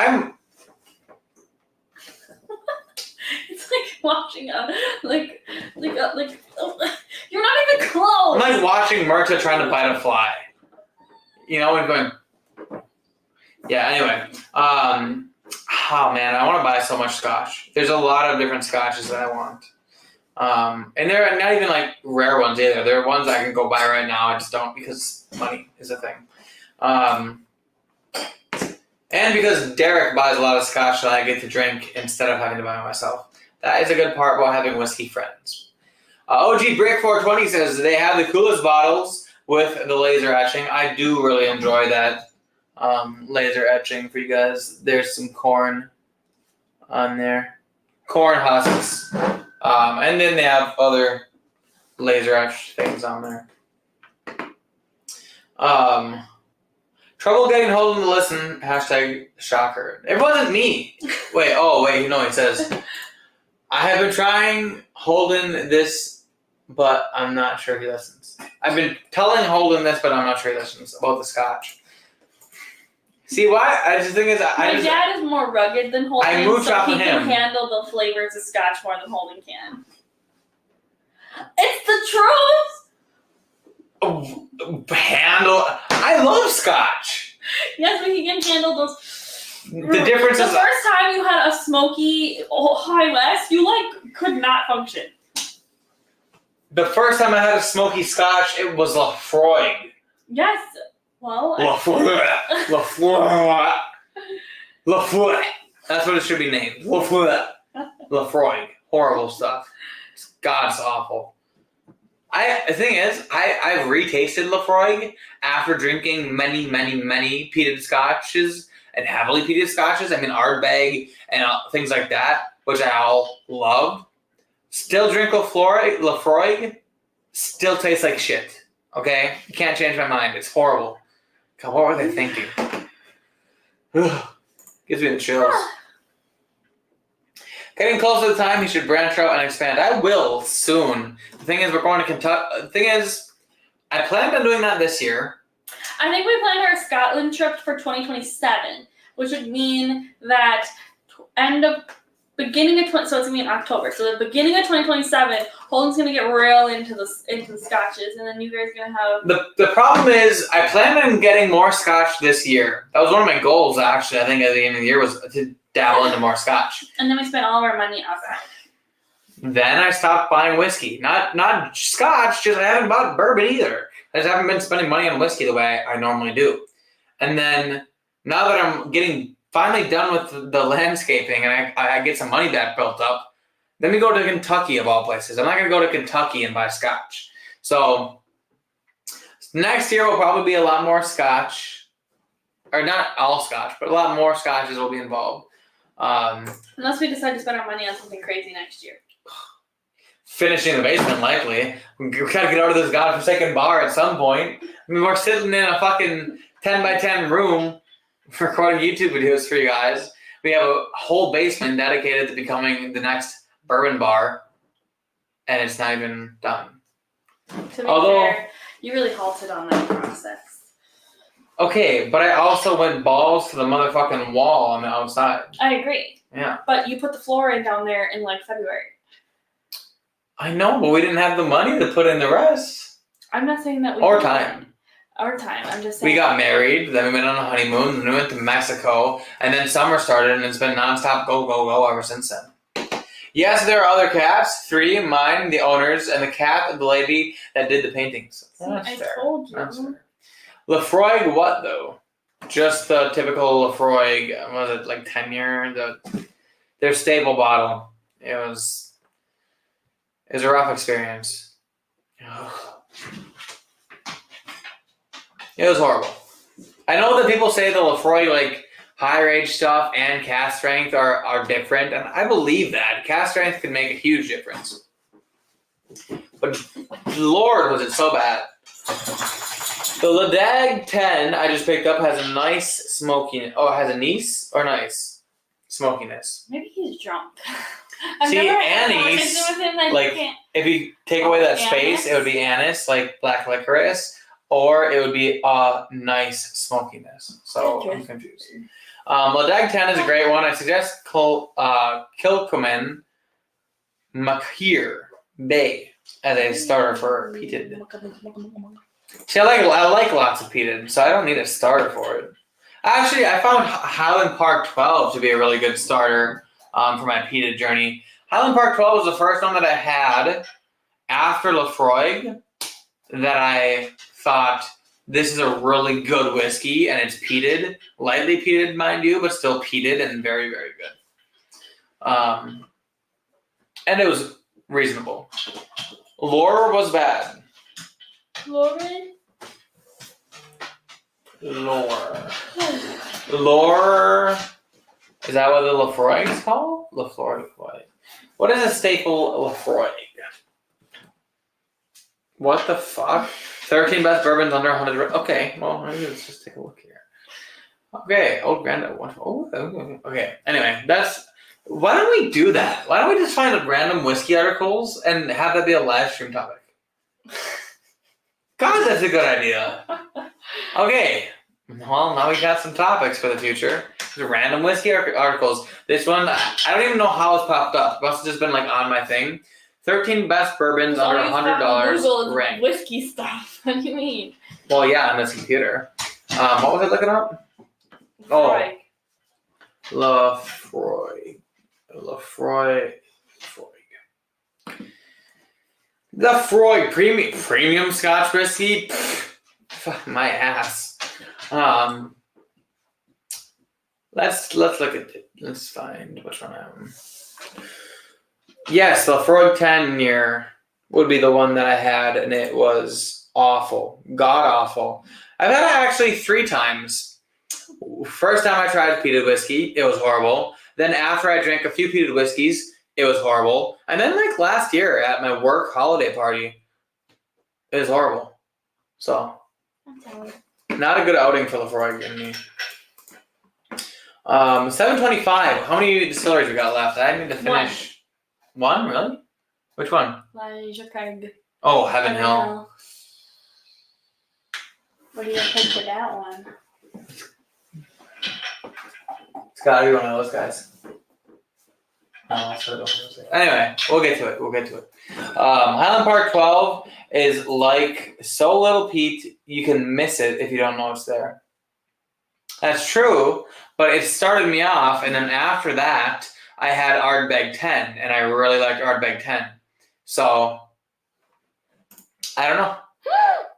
It's like watching you're not even close. I'm like watching Myrta trying to bite a fly. You know, and going, yeah, anyway. Oh man, I want to buy so much scotch. There's a lot of different scotches that I want. And they're not even like rare ones either. They're ones I can go buy right now. I just don't because money is a thing. And because Derek buys a lot of scotch that I get to drink instead of having to buy it myself. That is a good part about having whiskey friends. OG Brick 420 says they have the coolest bottles with the laser etching. I do really enjoy that laser etching for you guys. There's some corn on there. Corn husks. And then they have other laser etched things on there. Trouble getting Holden to listen. Hashtag shocker. It wasn't me. Wait, he says, I have been trying Holden this, but I'm not sure he listens. I've been telling Holden this, but I'm not sure he listens about the scotch. See why? I just think my dad is more rugged than Holden, I mooch off he of can him. handle the flavors of scotch more than Holden can. It's the truth. handle. I love Scotch. Yes, but he can handle those. The difference is the first time you had a smoky High West, you like could not function. The first time I had a smoky Scotch, it was Lafroig. Yes. Well. Lafroig. Lafroig. That's what it should be named. Lafroig. Lafroig. Horrible stuff. God, it's awful. The thing is, I've retasted Lafroig after drinking many peated scotches and heavily peated scotches. I mean, Ardbeg and things like that, which I all love. Still drink Lafroig. Still tastes like shit. Okay? You can't change my mind. It's horrible. God, what were they thinking? Gives me the chills. Getting close to the time, he should branch out and expand. I will soon. The thing is, we're going to Kentucky. The thing is, I planned on doing that this year. I think we planned our Scotland trip for 2027, which would mean that beginning of so it's gonna be in October. So the beginning of 2027, Holden's gonna get real into the scotches, and then you guys are gonna have. The problem is, I planned on getting more scotch this year. That was one of my goals, actually. I think at the end of the year was to dabble into more scotch. And then we spent all of our money outside. Then I stopped buying whiskey. Not scotch, just I haven't bought bourbon either. I just haven't been spending money on whiskey the way I normally do. And then now that I'm finally done with the landscaping and I get some money back built up, then we go to Kentucky of all places. I'm not going to go to Kentucky and buy scotch. So next year will probably be a lot more scotch. Or not all scotch, but a lot more scotches will be involved. Unless we decide to spend our money on something crazy next year. Finishing the basement, likely. We gotta get out of this godforsaken bar at some point. I mean, we're sitting in a fucking 10 by 10 room recording YouTube videos for you guys. We have a whole basement dedicated to becoming the next bourbon bar, and it's not even done. To be fair, you really halted on that process. Okay, but I also went balls to the motherfucking wall on the outside. I agree. Yeah. But you put the floor in down there in like February. I know, but we didn't have the money to put in the rest. I'm not saying that we Or time. Or time. I'm just saying. We got married, then we went on a honeymoon, then we went to Mexico, and then summer started, and it's been nonstop go ever since then. Yes, there are other cats. 3, mine, the owners, and the cat of the lady that did the paintings. That's fair. Told you. That's fair. Lafroig what, though? Just the typical Lafroig, was it like 10-year? Their stable bottle. It was a rough experience. It was horrible. I know that people say the Lafroig, like, higher age stuff and cask strength are different, and I believe that. Cask strength can make a huge difference. But Lord, was it so bad. The Ledag 10 I just picked up has a nice smokiness. Oh, it has a nice smokiness. Maybe he's drunk. See, anise, like, if you take away that space, it would be anise, like black licorice, or it would be a nice smokiness. So I'm confused. Ledag 10 is a great one. I suggest Kilchoman Makhir Bay as a starter for peated. See, I like lots of peated, so I don't need a starter for it. Actually, I found Highland Park 12 to be a really good starter for my peated journey. Highland Park 12 was the first one that I had after Lafroig that I thought, this is a really good whiskey, and it's peated. Lightly peated, mind you, but still peated and very, very good. And it was reasonable. Lore was bad. Loren? Lore. Is that what the Lafroig is called? Lafroig. What is a staple Lafroig? What the fuck? 13 best bourbons under 100. Okay, well, let's just take a look here. Okay, Old Grandad. Okay. Anyway, why don't we do that? Why don't we just find random whiskey articles and have that be a live stream topic? God, that's a good idea. Okay. Well, now we got some topics for the future. Random whiskey articles. This one, I don't even know how it's popped up. It must have just been like on my thing. 13 best bourbons under $100 ranked. Whiskey stuff. What do you mean? Well, yeah, on this computer. What was I looking up? Lefroy. Lefroy premium Scotch whiskey. Fuck my ass. Let's look at it. Let's find which one I am. Yes, Lefroy 10-year would be the one that I had, and it was awful, god awful. I've had it actually 3 times. First time I tried peated whiskey, it was horrible. Then after I drank a few peated whiskeys, it was horrible. And then like last year at my work holiday party, it was horrible. So, not a good outing for Lefroy and me. 725. How many distilleries we got left? I need to finish. One, really? Which one? Craig. Oh, Heaven Hill. What do you think for that one? It's gotta be one of those guys. Anyway, we'll get to it. Highland Park 12 is like so little Pete, you can miss it if you don't know it's there. That's true, but it started me off, and then after that, I had Ardbeg 10, and I really liked Ardbeg 10. So, I don't know.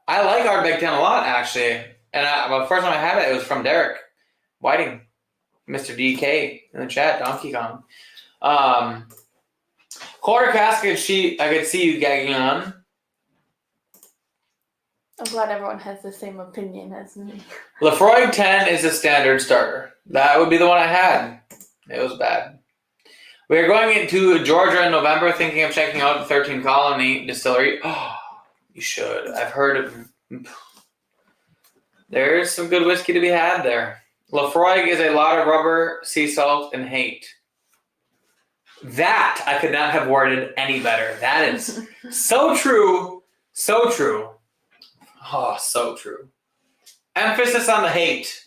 I like Ardbeg 10 a lot, actually. And the first time I had it, it was from Derek Whiting, Mr. DK in the chat, Donkey Kong. Quarter casket sheet, I could see you gagging on. I'm glad everyone has the same opinion as me. Lefroy 10 is a standard starter. That would be the one I had. It was bad. We are going into Georgia in November, thinking of checking out the 13 Colony Distillery. Oh, you should. I've heard of. There's some good whiskey to be had there. Lefroy is a lot of rubber, sea salt, and hate. That I could not have worded any better. That is so true. So true. Oh, so true. Emphasis on the hate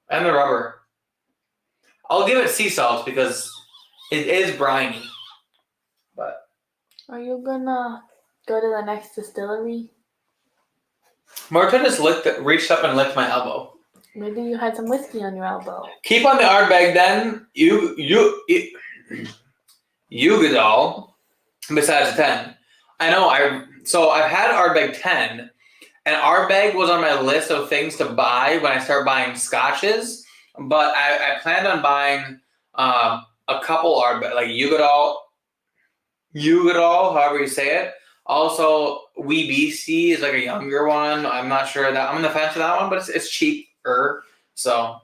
and the rubber. I'll give it sea salt because it is briny. But are you gonna go to the next distillery? Martin just reached up and licked my elbow. Maybe you had some whiskey on your elbow. Keep on the Ardbeg then. You get all besides the 10. I know. I've had Ardbeg 10, and Ardbeg was on my list of things to buy when I start buying scotches. But I planned on buying a couple Ardbeg, like Ugadal, however you say it. Also, Wee BC is like a younger one. I'm not sure that I'm on the fence for that one, but it's cheaper. So,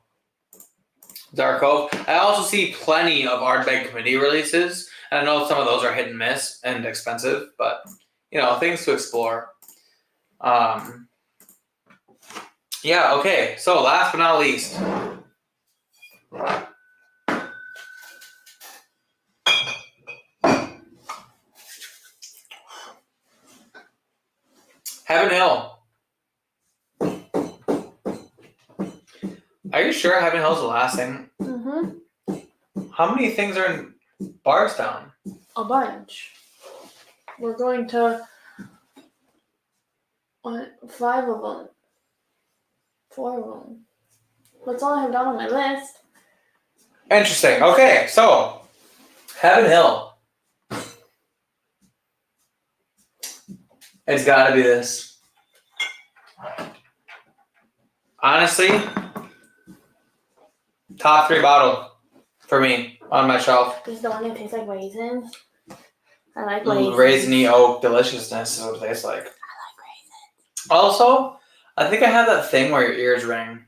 Dark Cove. I also see plenty of Ardbeg committee releases. And I know some of those are hit and miss and expensive, but things to explore. Yeah. Okay. So last but not least. Heaven Hill. Are you sure Heaven Hill's the last thing? Mm-hmm. How many things are in Bardstown? A bunch. We're going to 5 of them. 4 of them. That's all I have down on my list. Interesting. Okay, so Heaven Hill. It's got to be this. Honestly, top 3 bottle for me on my shelf. This is the one that tastes like raisins. I like raisins. Raisiny oak deliciousness is what it tastes like. I like raisins. Also, I think I have that thing where your ears ring.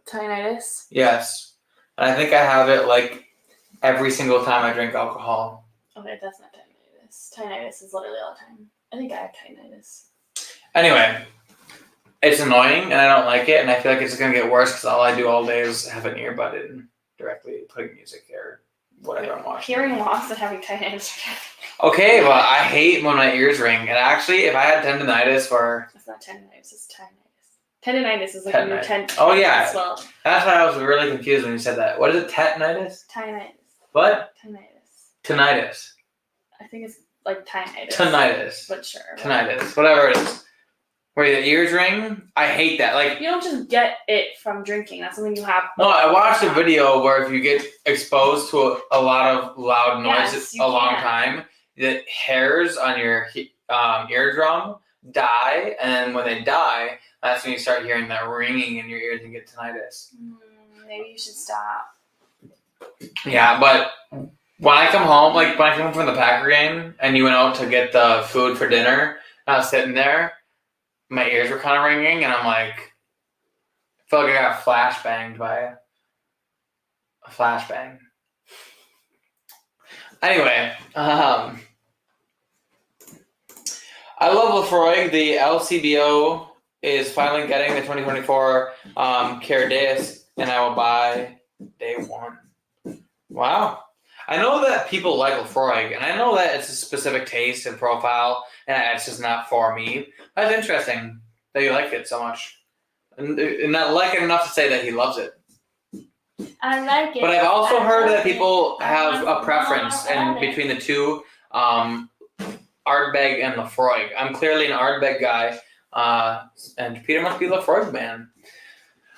Tinnitus? Yes. And I think I have it like every single time I drink alcohol. Okay, that's not tinnitus. Tinnitus is literally all the time. I think I have tinnitus. Anyway, it's annoying and I don't like it, and I feel like it's going to get worse because all I do all day is have an earbud in directly putting music or whatever I'm watching. Hearing loss and having tinnitus. Okay, but I hate when my ears ring. And actually, if I had tendinitis or... It's not tendinitis, it's tinnitus. Tendinitis is like when you're Oh, yeah. Swell. That's why I was really confused when you said that. What is it? Tetanitis? Tinnitus. What? Tinnitus. Tinnitus. I think it's like tinnitus. Tinnitus. But sure. Tinnitus. Whatever it is. Where your ears ring. I hate that. Like, you don't just get it from drinking. That's something you have. No, I watched a video where if you get exposed to a lot of loud noise a long time, the hairs on your eardrum die, and when they die, that's when you start hearing that ringing in your ears and get tinnitus. Maybe you should stop. Yeah, but when I come home, like when I come home from the Packer game and you went out to get the food for dinner, and I was sitting there, my ears were kind of ringing, and I'm like, I feel like I got flashbanged by a flashbang. Anyway, I love Lefroy. The LCBO is finally getting the 2024 Cardaeus, and I will buy day one. Wow. I know that people like Lefroy, and I know that it's a specific taste and profile, and it's just not for me. That's interesting that you like it so much. And not like it enough to say that he loves it. I like it. But I've also heard that people have a preference between the two, Ardbeg and Lefroy. I'm clearly an Ardbeg guy, and Peter must be Lefroy's man.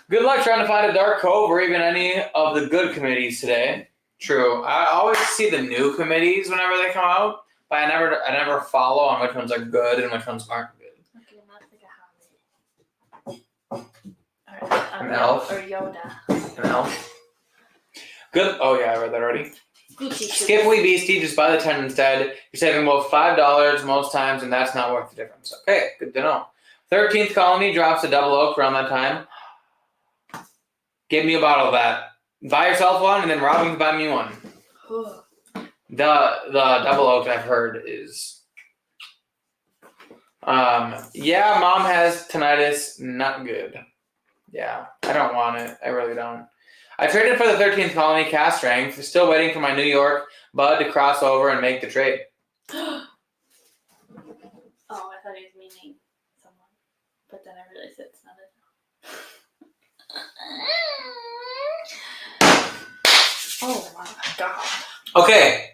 Good luck trying to find a dark cove or even any of the good committees today. True. I always see the new committees whenever they come out, but I never follow on which ones are good and which ones aren't good. Okay, I'm not like a An elf. Or Yoda. An elf. Good. Oh yeah, I read that already. Gucci Skip Wee Beastie, just buy the 10 instead. You're saving about $5 most times, and that's not worth the difference. Okay, good to know. 13th Colony drops a double oak around that time. Give me a bottle of that. Buy yourself one, and then Robin can buy me one. The double oak I've heard is, yeah, Mom has tinnitus, not good. Yeah, I don't want it. I really don't. I traded for the 13th Colony cast strength. Still waiting for my New York bud to cross over and make the trade. Oh, I thought he was meaning someone, but then I realized it's not it. Oh my god. Okay,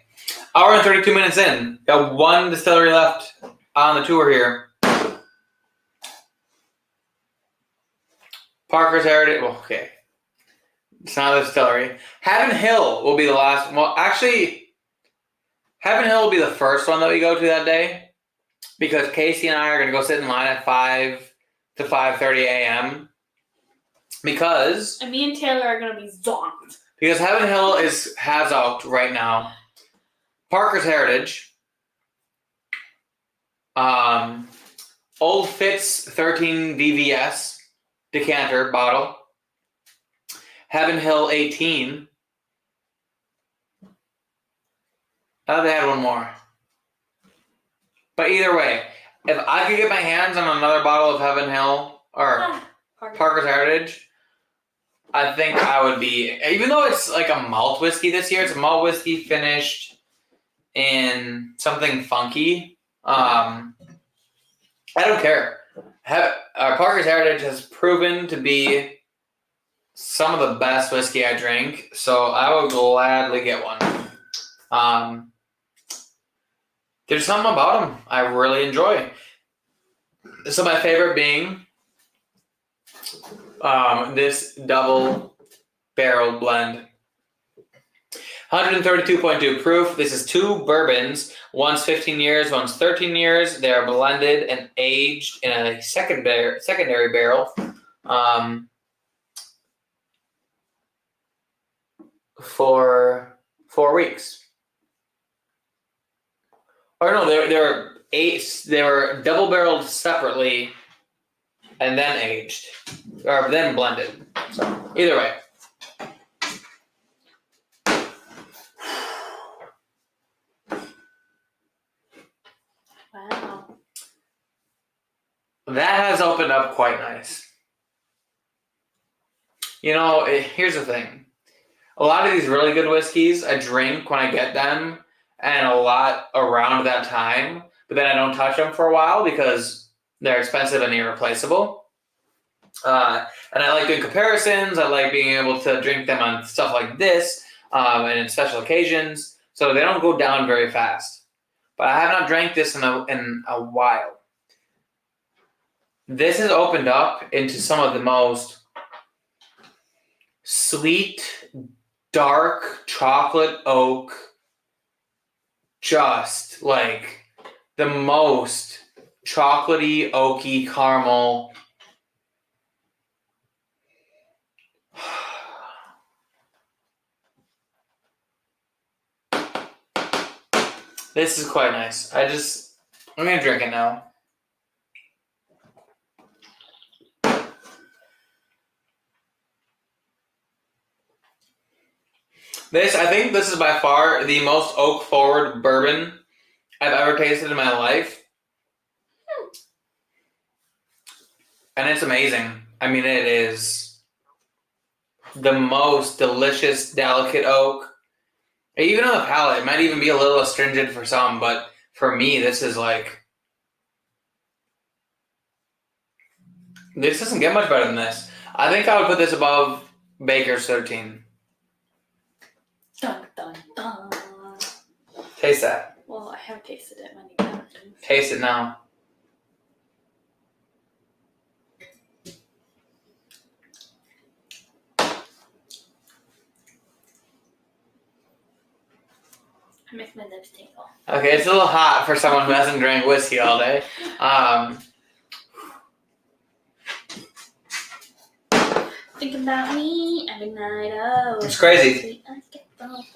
hour and 32 minutes in. Got one distillery left on the tour here. Parker's Heritage. Well, okay. It's not a distillery. Heaven Hill will be the last. Well, actually, Heaven Hill will be the first one that we go to that day, because Casey and I are going to go sit in line at 5 to 5:30 a.m. And me and Taylor are going to be zonked. Because Heaven Hill has out right now. Parker's Heritage. Old Fitz 13 VVS decanter bottle. Heaven Hill 18. I thought they had one more. But either way, if I could get my hands on another bottle of Heaven Hill or Parker's Heritage, I think I would be, even though it's like a malt whiskey this year, it's a malt whiskey finished in something funky. I don't care. Parker's Heritage has proven to be some of the best whiskey I drink, so I would gladly get one. There's something about them I really enjoy. So my favorite being this double barrel blend. 132.2 proof. This is two bourbons. One's 15 years, one's 13 years. They are blended and aged in a secondary barrel. For 4 weeks. Or no, they were double barreled separately and then aged. Or then blended. So either way. Wow. That has opened up quite nice. You know, here's the thing. A lot of these really good whiskeys I drink when I get them, and a lot around that time, but then I don't touch them for a while because they're expensive and irreplaceable. And I like doing comparisons. I like being able to drink them on stuff like this and in special occasions, so they don't go down very fast. but I have not drank this in a while. This has opened up into some of the most sweet, dark chocolate oak, just like the most chocolatey, oaky caramel. This is quite nice. I'm gonna drink it now. I think this is by far the most oak forward bourbon I've ever tasted in my life. And it's amazing. I mean, it is the most delicious, delicate oak. Even on the palate, it might even be a little astringent for some, but for me, this is like... This doesn't get much better than this. I think I would put this above Baker's 13. Dun, dun, dun. Taste that. Well, I haven't tasted it many times. Taste it now. I make my lips tingle. Okay, it's a little hot for someone who hasn't drank whiskey all day. Think about me every night. Oh, it's crazy.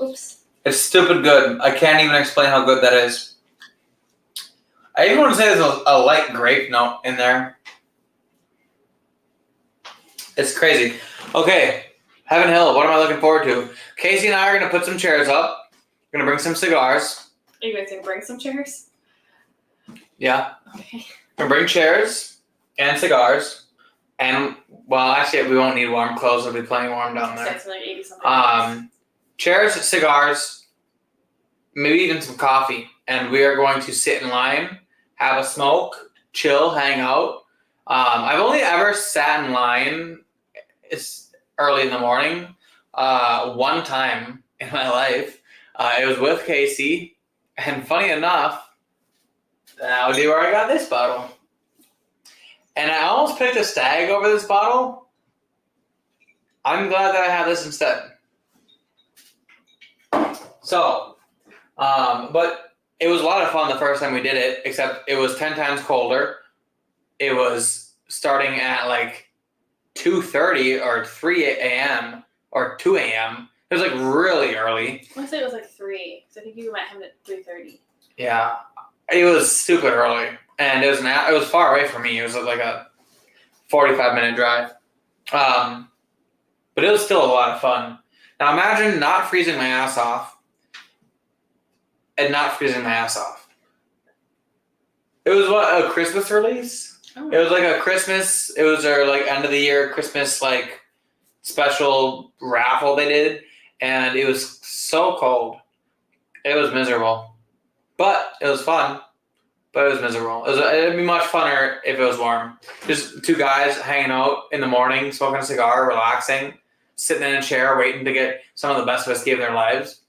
Oops. It's stupid good. I can't even explain how good that is. I even want to say there's a light grape note in there. It's crazy. Okay, Heaven Hill, what am I looking forward to? Casey and I are going to put some chairs up. We're going to bring some cigars. Are you guys going to bring some chairs? Yeah. Okay. We're going to bring chairs and cigars. And, well, actually, we won't need warm clothes. It'll be plenty warm down there. It's like 80-something. Chairs, cigars, maybe even some coffee. And we are going to sit in line, have a smoke, chill, hang out. I've only ever sat in line early in the morning one time in my life. It was with Casey. And funny enough, that would be where I got this bottle. And I almost picked a Stag over this bottle. I'm glad that I have this instead. So, but it was a lot of fun the first time we did it, except it was 10 times colder. It was starting at like 2:30 or 3 a.m. or 2 a.m. It was like really early. I want to say it was like 3, because I think you might have it at 3:30. Yeah. It was super early. And it was far away from me. It was like a 45-minute drive. But it was still a lot of fun. Now imagine not freezing my ass off and not freezing my ass off. It was a Christmas release? Oh. It was like it was their like end of the year Christmas like special raffle they did. And it was so cold. It was miserable. But it was fun. But it was miserable. It'd be much funner if it was warm. Just two guys hanging out in the morning, smoking a cigar, relaxing, sitting in a chair, waiting to get some of the best whiskey of their lives.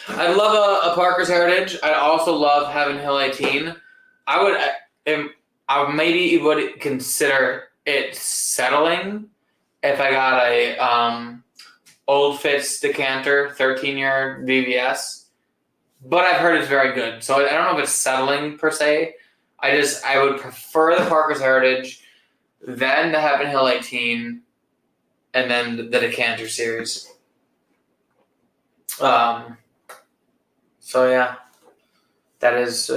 I love a Parker's Heritage. I also love Heaven Hill 18. I maybe would consider it settling if I got a Old Fitz decanter, 13-year VVS. But I've heard it's very good. So I don't know if it's settling per se. I would prefer the Parker's Heritage, then the Heaven Hill 18, and then the decanter series. So yeah, that is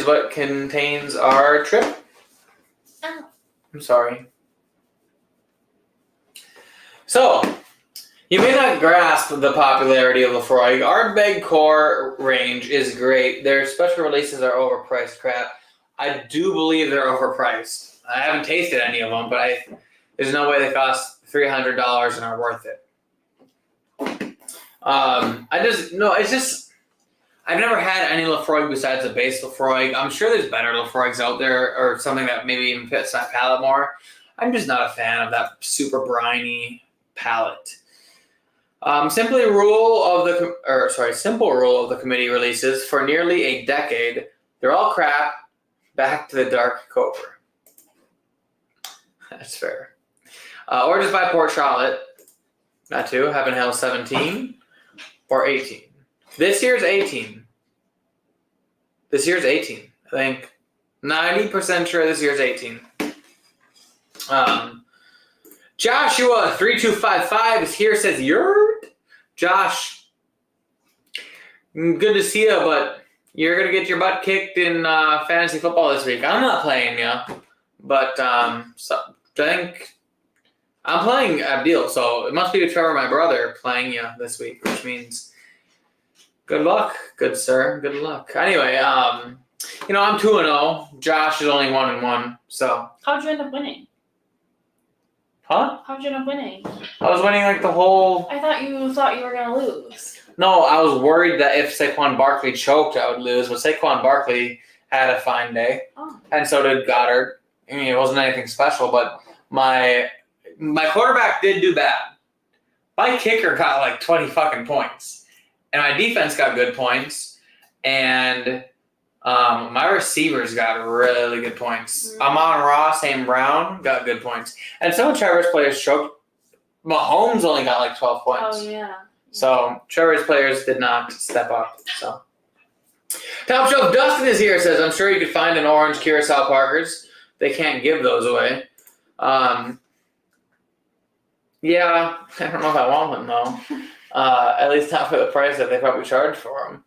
what contains our trip. Oh. I'm sorry. So, you may not grasp the popularity of Lefroy. Our Big Core range is great. Their special releases are overpriced crap. I do believe they're overpriced. I haven't tasted any of them, but there's no way they cost $300 and are worth it. I've never had any Lefroy besides the base Lefroy. I'm sure there's better Lefroys out there or something that maybe even fits my palate more. I'm just not a fan of that super briny palate. Simple rule of the committee releases for nearly a decade. They're all crap. Back to the Dark Cobra. That's fair. Or just buy Port Charlotte. Not to. Heaven Hill 17 or 18. This year's 18. I think 90% sure this year's 18. Joshua 3255 is here. Says you're Josh. Good to see you, but you're gonna get your butt kicked in fantasy football this week. I'm not playing you, but I think I'm playing Abdil, so it must be Trevor, my brother, playing you this week, which means good luck, good sir. Good luck. Anyway, I'm 2-0. Josh is only 1-1. So how'd you end up winning? Huh? How'd you end up winning? I was winning like the whole. I thought you were gonna lose. No, I was worried that if Saquon Barkley choked, I would lose. But Saquon Barkley had a fine day, and so did Goddard. I mean, it wasn't anything special, but my quarterback did do bad. My kicker got like 20 fucking points, and my defense got good points, and my receivers got really good points. Amon-Ra, St. Brown got good points, and some of Trevor's players choked. Mahomes only got like 12 points. Oh yeah. So Trevor's players did not step up. So Top Shelf Dustin is here. Says I'm sure you could find an orange Curacao Parkers. They can't give those away. Yeah, I don't know if I want one though. At least not for the price that they probably charge for them.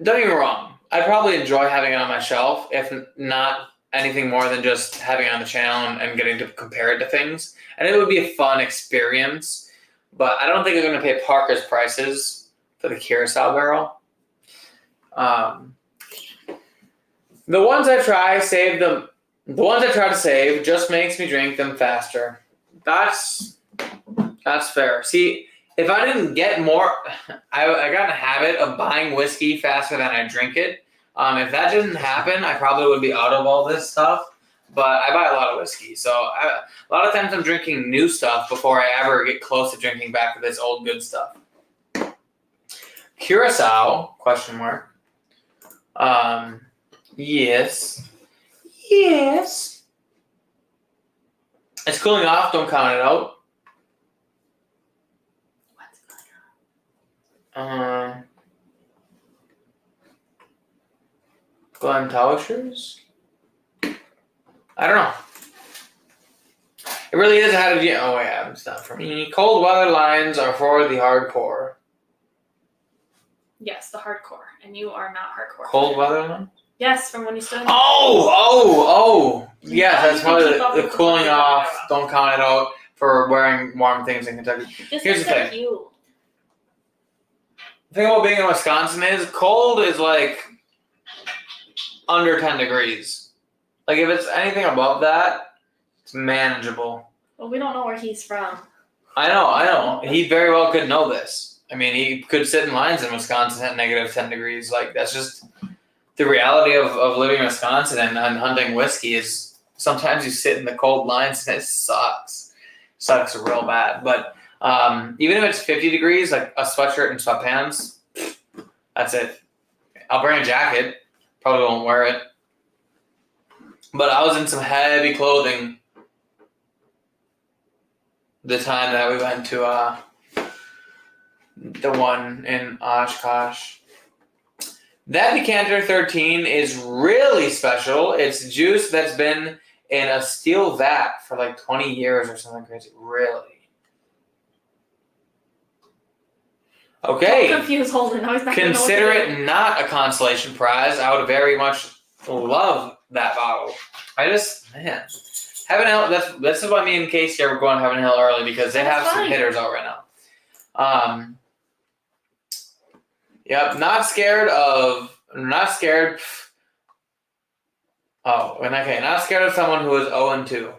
Don't get me wrong. I probably enjoy having it on my shelf, if not anything more than just having it on the channel and getting to compare it to things. And it would be a fun experience. But I don't think I'm going to pay Parker's prices for the Curacao barrel. The ones I try to save just makes me drink them faster. That's fair. See, if I didn't get more, I got in a habit of buying whiskey faster than I drink it. If that didn't happen, I probably would be out of all this stuff. But I buy a lot of whiskey, so a lot of times I'm drinking new stuff before I ever get close to drinking back to this old good stuff. Curacao, ? Yes. It's cooling off, don't count it out. What's going on? Glen Towishers? I don't know. It really is how to get. Oh yeah, it's not for me. Cold weather lines are for the hardcore. Yes, the hardcore, and you are not hardcore. Cold weather lines? Yes, from when you started. Oh! Yeah, that's probably the cooling off. Don't count it out for wearing warm things in Kentucky. Here's the thing. You. The thing about being in Wisconsin is cold is like under 10 degrees. Like, if it's anything above that, it's manageable. Well, we don't know where he's from. I know. He very well could know this. I mean, he could sit in lines in Wisconsin at negative 10 degrees. Like, that's just the reality of living in Wisconsin and hunting whiskey is sometimes you sit in the cold lines and it sucks. Sucks real bad. But even if it's 50 degrees, like a sweatshirt and sweatpants, that's it. I'll bring a jacket. Probably won't wear it. But I was in some heavy clothing the time that we went to the one in Oshkosh. That Decanter 13 is really special. It's juice that's been in a steel vat for like 20 years or something crazy. Really? Okay. Don't confuse Holden. No, he's not Consider it not a consolation prize. I would very much love that bottle. Heaven Hill, this is why me and Casey are going to Heaven Hill early because they have some hitters out right now. Yep, not scared. Not scared of someone who is 0-2.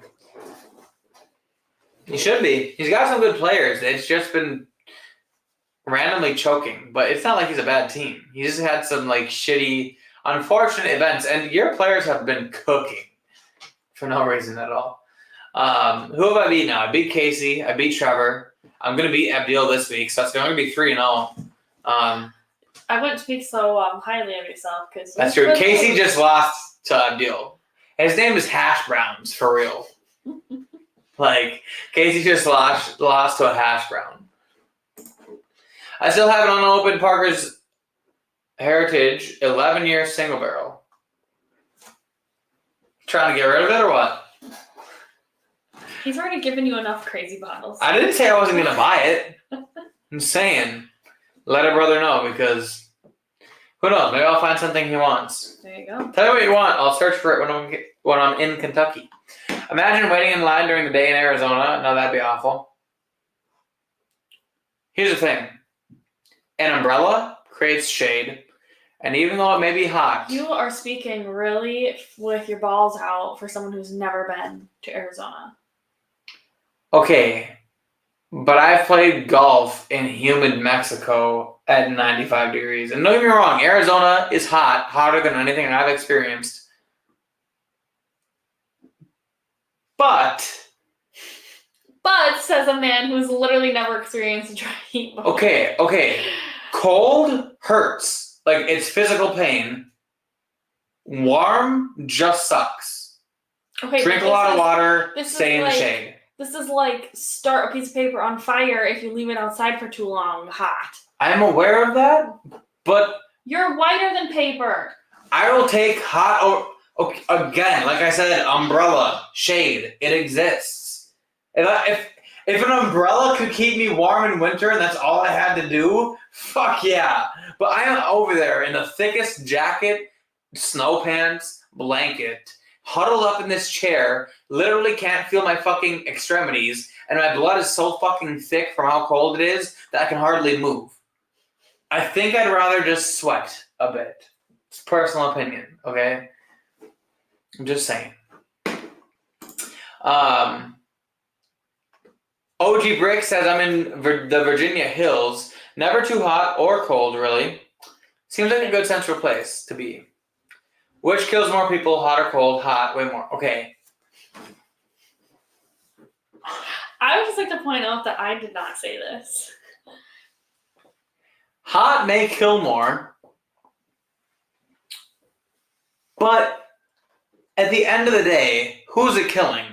He should be. He's got some good players. It's just been randomly choking, but it's not like he's a bad team. He just had some like shitty, unfortunate events, and your players have been cooking for no reason at all. Who have I beat now? I beat Casey. I beat Trevor. I'm going to beat Abdil this week, so it's going to be 3-0. I wouldn't speak so highly of yourself because that's true. Casey just lost to Abdil. His name is Hash Browns, for real. Like, Casey just lost to a hash brown. I still have an unopened Parker's Heritage 11-year single barrel. Trying to get rid of it or what? He's already given you enough crazy bottles. I didn't say I wasn't going to buy it. I'm saying, let a brother know because who knows? Maybe I'll find something he wants. There you go. Tell me what you want. I'll search for it when I'm in Kentucky. Imagine waiting in line during the day in Arizona. No, that'd be awful. Here's the thing. An umbrella creates shade, and even though it may be hot... You are speaking really with your balls out for someone who's never been to Arizona. Okay, but I've played golf in humid Mexico at 95 degrees. And don't get me wrong, Arizona is hot, hotter than anything I've experienced. But, says a man who's literally never experienced a dry heat before. Okay. Cold hurts. Like, it's physical pain. Warm just sucks. Okay, drink a lot of water, stay in the shade. This is like start a piece of paper on fire if you leave it outside for too long, hot. I'm aware of that, but... You're whiter than paper. I will take hot... Okay, again, like I said, umbrella, shade, it exists. If an umbrella could keep me warm in winter and that's all I had to do, fuck yeah. But I am over there in the thickest jacket, snow pants, blanket, huddled up in this chair, literally can't feel my fucking extremities, and my blood is so fucking thick from how cold it is that I can hardly move. I think I'd rather just sweat a bit. It's personal opinion, okay? I'm just saying. OG Brick says, I'm in the Virginia Hills. Never too hot or cold, really. Seems like a good central place to be. Which kills more people, hot or cold? Hot, way more. Okay. I would just like to point out that I did not say this. Hot may kill more. But at the end of the day, who's it killing?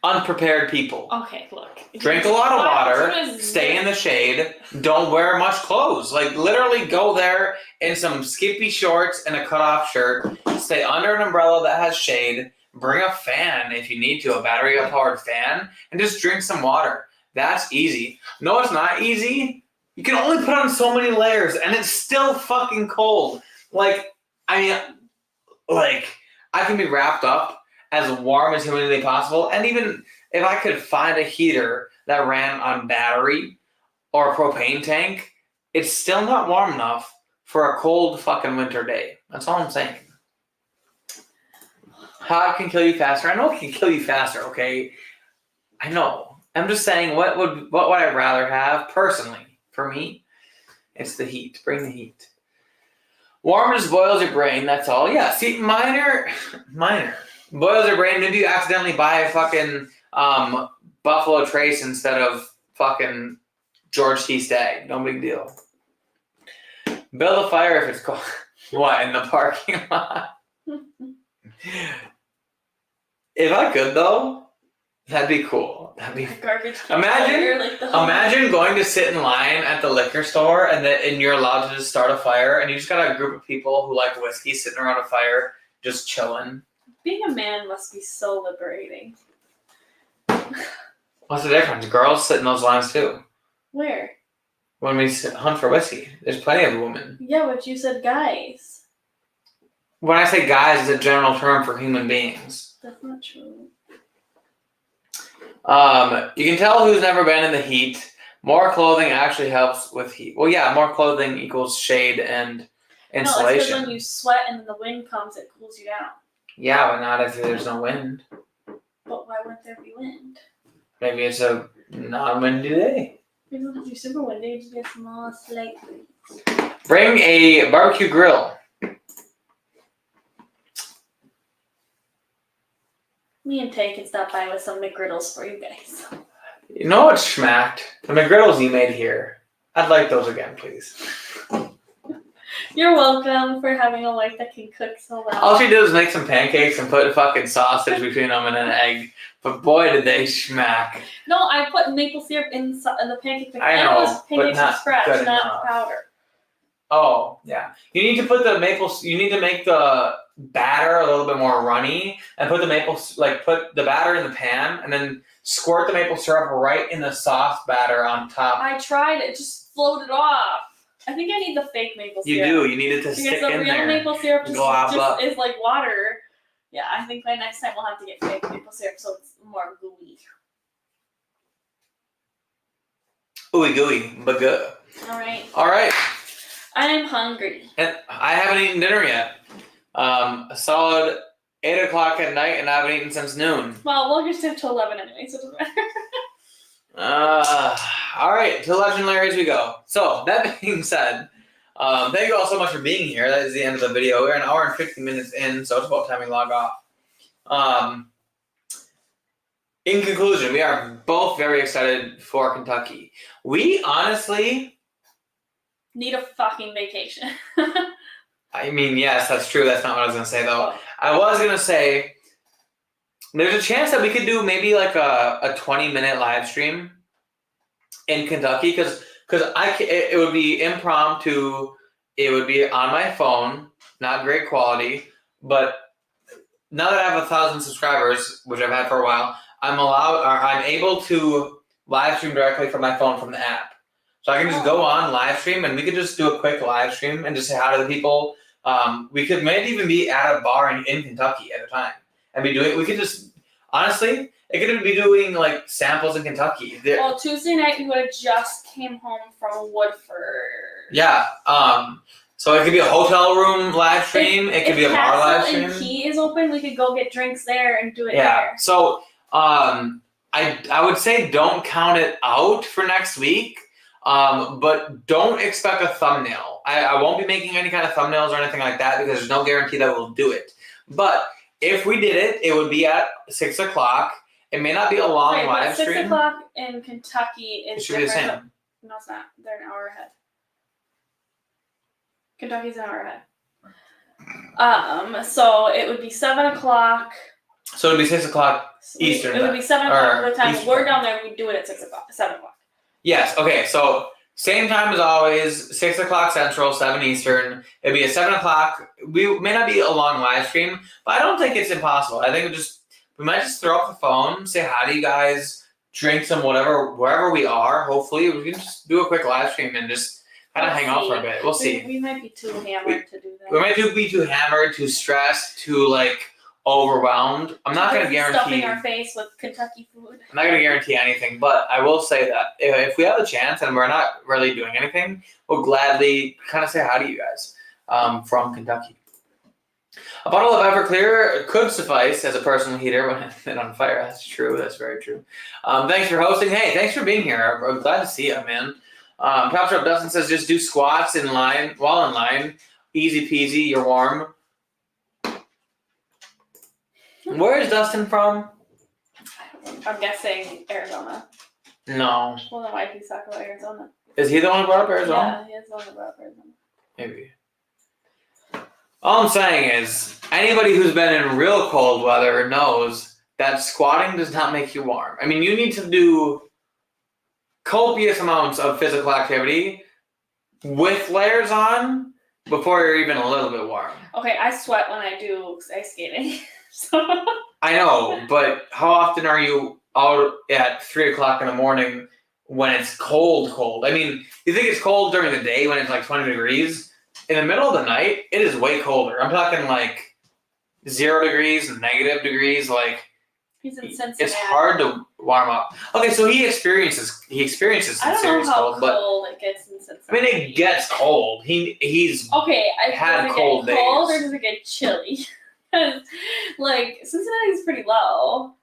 Unprepared people. Okay, look. Drink a lot of water, stay in the shade, don't wear much clothes. Like, literally go there in some skimpy shorts and a cutoff shirt, stay under an umbrella that has shade, bring a fan if you need to, a battery-powered fan, and just drink some water. That's easy. No, it's not easy. You can only put on so many layers, and it's still fucking cold. Like, I can be wrapped up as warm as humanly possible, and even if I could find a heater that ran on battery or a propane tank, it's still not warm enough for a cold fucking winter day. That's all I'm saying. Hot can kill you faster. I know it can kill you faster, okay? I know. I'm just saying, what would I rather have personally? For me, it's the heat. Bring the heat. Warm just boils your brain, that's all. Yeah, see, minor. Boils your brain. Maybe you accidentally buy a fucking Buffalo Trace instead of fucking George T. Stagg. No big deal. Build a fire if it's cold. What, in the parking lot? If I could, though, that'd be cool. That'd be garbage. Imagine going to sit in line at the liquor store and you're allowed to just start a fire and you just got a group of people who like whiskey sitting around a fire just chilling. Being a man must be so liberating. What's the difference? Girls sit in those lines too. Where? When we hunt for whiskey, there's plenty of women. Yeah, but you said guys. When I say guys, it's a general term for human beings. That's not true. You can tell who's never been in the heat. More clothing actually helps with heat. Well, yeah, more clothing equals shade and insulation. No, it's because when you sweat and the wind comes, it cools you down. Yeah, but not if there's no wind. But why wouldn't there be wind? Maybe it's a non-windy day. Maybe if it's super windy, you just get small, slight breeze. Bring a barbecue grill. Me and Tay can stop by with some McGriddles for you guys. You know what smacked? The McGriddles you made here. I'd like those again, please. You're welcome for having a wife that can cook so well. All she did was make some pancakes and put a fucking sausage between them and an egg. But boy, did they smack. No, I put maple syrup in the pancake mix. I know, and it was pancakes from scratch, not enough. powder. Oh, yeah. You need to put you need to make the batter a little bit more runny and put put the batter in the pan and then squirt the maple syrup right in the soft batter on top. I tried it, just floated off. I think I need the fake maple syrup. You do. You need it to stick in there. Because the real maple syrup just up. is like water. Yeah, I think by next time we'll have to get fake maple syrup so it's more gooey. Ooey gooey, but good. All right. I'm hungry. And I haven't eaten dinner yet. A solid 8 o'clock at night, and I haven't eaten since noon. Well, we'll just have to 11 anyway, so it doesn't matter. All right, to Legendary as we go. So, that being said, thank you all so much for being here. That is the end of the video. We're an hour and 50 minutes in, so it's about time we log off. In conclusion, we are both very excited for Kentucky. We honestly need a fucking vacation. I mean, yes, that's true. That's not what I was going to say, though. I was going to say there's a chance that we could do maybe like a 20-minute live stream in Kentucky because it would be impromptu. It would be on my phone, not great quality. But now that I have 1,000 subscribers, which I've had for a while, I'm able to live stream directly from my phone from the app. So I can just go on live stream and we could just do a quick live stream and just say hi to the people. We could maybe even be at a bar in Kentucky at a time and we could just, honestly, it could be doing like samples in Kentucky. Well, Tuesday night we would have just came home from Woodford. Yeah. So it could be a hotel room live stream. It could be a bar live stream. If Key is open, we could go get drinks there and do it there. Yeah. So I would say don't count it out for next week. But don't expect a thumbnail. I won't be making any kind of thumbnails or anything like that because there's no guarantee that we'll do it. But if we did it, it would be at 6 o'clock. It may not be a long live stream. 6 o'clock in Kentucky is it should be the same. No, it's not. They're an hour ahead. Kentucky's an hour ahead. So it would be 7 o'clock. So it would be 6 o'clock Eastern. It would be 7 o'clock the time. We're down there. We do it at 6 o'clock. 7 o'clock. Yes. Okay. So same time as always, 6 o'clock Central, 7 Eastern. It'd be at 7 o'clock. We may not be a long live stream, but I don't think it's impossible. I think we might just throw up the phone, say hi to you guys, drink some whatever, wherever we are. Hopefully, we can just do a quick live stream and just kind of hang out for a bit. We'll see. We might be too hammered to do that. We might be too hammered, too stressed, too overwhelmed. I'm not going to guarantee. Stuffing our face with Kentucky food. I'm not going to guarantee anything, but I will say that if we have a chance and we're not really doing anything, we'll gladly kind of say hi to you guys from Kentucky. A bottle of Everclear could suffice as a personal heater when it's on fire. That's true. That's very true. Thanks for hosting. Hey, thanks for being here. I'm glad to see you, man. Top Shelf Dustin says just do squats while in line. Easy peasy. You're warm. Where is Dustin from? I'm guessing Arizona. No. Well, then why did he talk about Arizona? Is he the one who brought up Arizona? Yeah, he is the one who brought up Arizona. Maybe. All I'm saying is, anybody who's been in real cold weather knows that squatting does not make you warm. I mean, you need to do copious amounts of physical activity with layers on before you're even a little bit warm. Okay, I sweat when I do ice skating. So. I know, but how often are you out at 3 o'clock in the morning when it's cold? I mean, you think it's cold during the day when it's like 20 degrees? In the middle of the night, it is way colder. I'm talking like 0 degrees, negative degrees. He's in Cincinnati. It's hard to warm up. Okay, so he experiences some serious cold, but it gets in Cincinnati. I mean, it gets cold. He's had cold days. Cold or does it get chilly? Cincinnati's pretty low.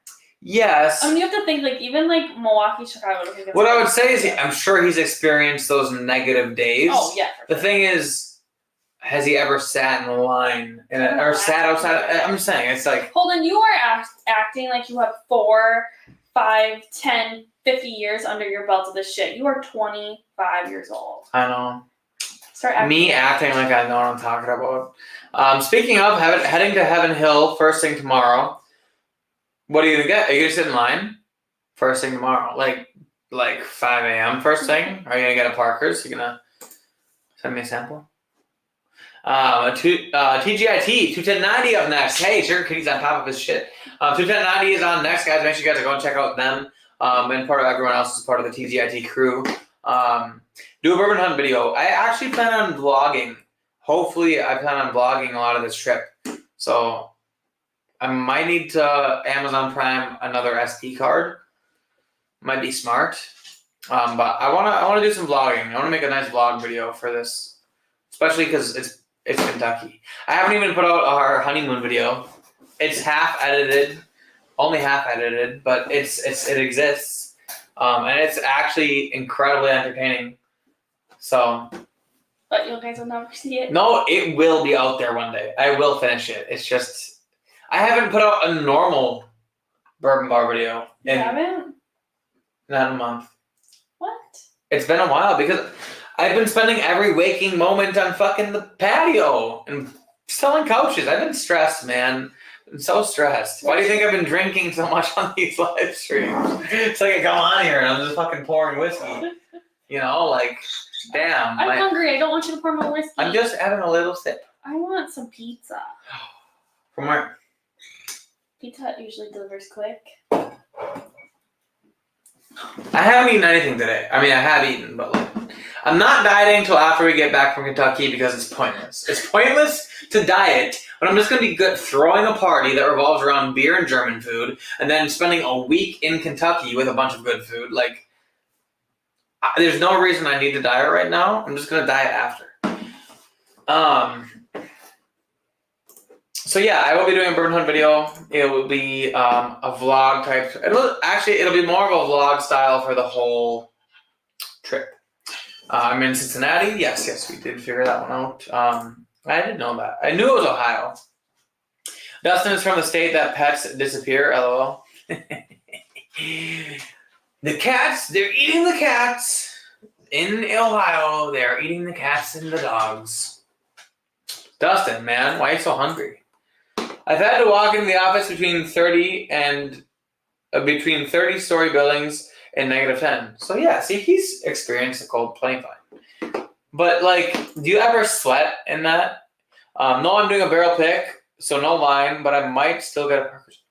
Yes. I mean, you have to think even Milwaukee, Chicago. What I would say is, I'm sure he's experienced those negative days. Oh yeah. The thing is, has he ever sat in a line or sat outside? I'm just saying, it's like. Holden, you are acting like you have 4, 5, 10, 50 years under your belt of this shit. You are 25 years old. I know. Start acting. Me acting like I know what I'm talking about. Speaking of heading to Heaven Hill first thing tomorrow. What are you gonna get? Are you gonna sit in line first thing tomorrow? Like 5 a.m. first thing? Are you gonna get a Parker's? You gonna send me a sample? TGIT 21090 up next. Hey, Sugar Kitty's on top of his shit. 21090 is on next, guys. Make sure you guys are going to check out them. And part of everyone else is part of the TGIT crew. Do a bourbon hunt video. I actually plan on vlogging. Hopefully, I plan on vlogging a lot of this trip. So I might need to Amazon Prime another SD card. Might be smart. But I wanna do some vlogging. I wanna make a nice vlog video for this, especially because it's Kentucky. I haven't even put out our honeymoon video. It's only half edited, but it exists, and it's actually incredibly entertaining. So. But you guys will never see it. No, it will be out there one day. I will finish it. It's just I haven't put out a normal bourbon bar video in not a month. What? It's been a while because I've been spending every waking moment on fucking the patio and selling couches. I've been stressed, man. I'm so stressed. Why do you think I've been drinking so much on these live streams? It's like I come on here and I'm just fucking pouring whiskey. You know, like, damn. I'm hungry. I don't want you to pour my whiskey. I'm just having a little sip. I want some pizza. From where? Pizza Hut usually delivers quick. I haven't eaten anything today. I mean, I have eaten, but like, I'm not dieting until after we get back from Kentucky because it's pointless. It's pointless to diet when I'm just going to be throwing a party that revolves around beer and German food and then spending a week in Kentucky with a bunch of good food. Like, there's no reason I need to diet right now. I'm just going to diet after. So yeah, I will be doing a bourbon hunt video. It will be a vlog type. It'll be more of a vlog style for the whole trip. I'm in Cincinnati. Yes, we did figure that one out. I didn't know that. I knew it was Ohio. Dustin is from the state that pets disappear. LOL. The cats. They're eating the cats in Ohio. They're eating the cats and the dogs. Dustin, man, why are you so hungry? I've had to walk into the office between 30 story buildings and -10. So yeah, see, he's experienced a cold plenty fine. But like, do you ever sweat in that? No, I'm doing a barrel pick, so no wine, but I might still get a Parker's.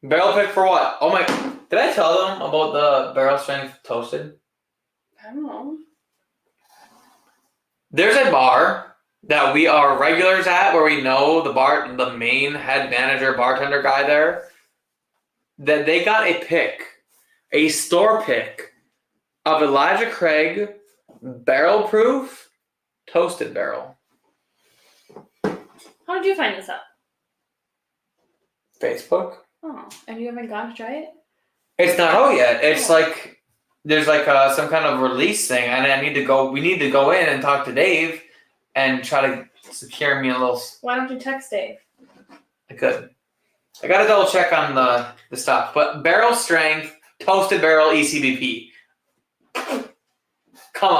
Barrel pick for what? Oh my, did I tell them about the barrel strength toasted? I don't know. There's a bar that we are regulars at where we know the main head manager, bartender guy there, that they got a store pick of Elijah Craig barrel proof toasted barrel. How did you find this out? Facebook. Oh, and you haven't gone to try it? It's not out yet. It's like there's like some kind of release thing, and we need to go in and talk to Dave and try to secure me a little. Why don't you text Dave? I could. I gotta double check on the stuff, but barrel strength toasted barrel ECBP. Come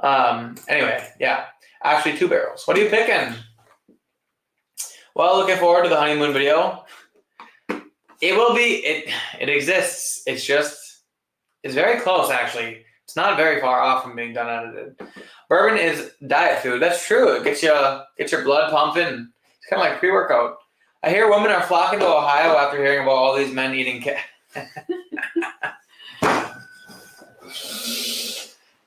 on. Anyway, yeah. Actually, 2 barrels. What are you picking? Well, looking forward to the honeymoon video. It will be. It exists. It's very close, actually. It's not very far off from being done edited. Bourbon is diet food. That's true. It gets your blood pumping. It's kind of like pre-workout. I hear women are flocking to Ohio after hearing about all these men eating cat.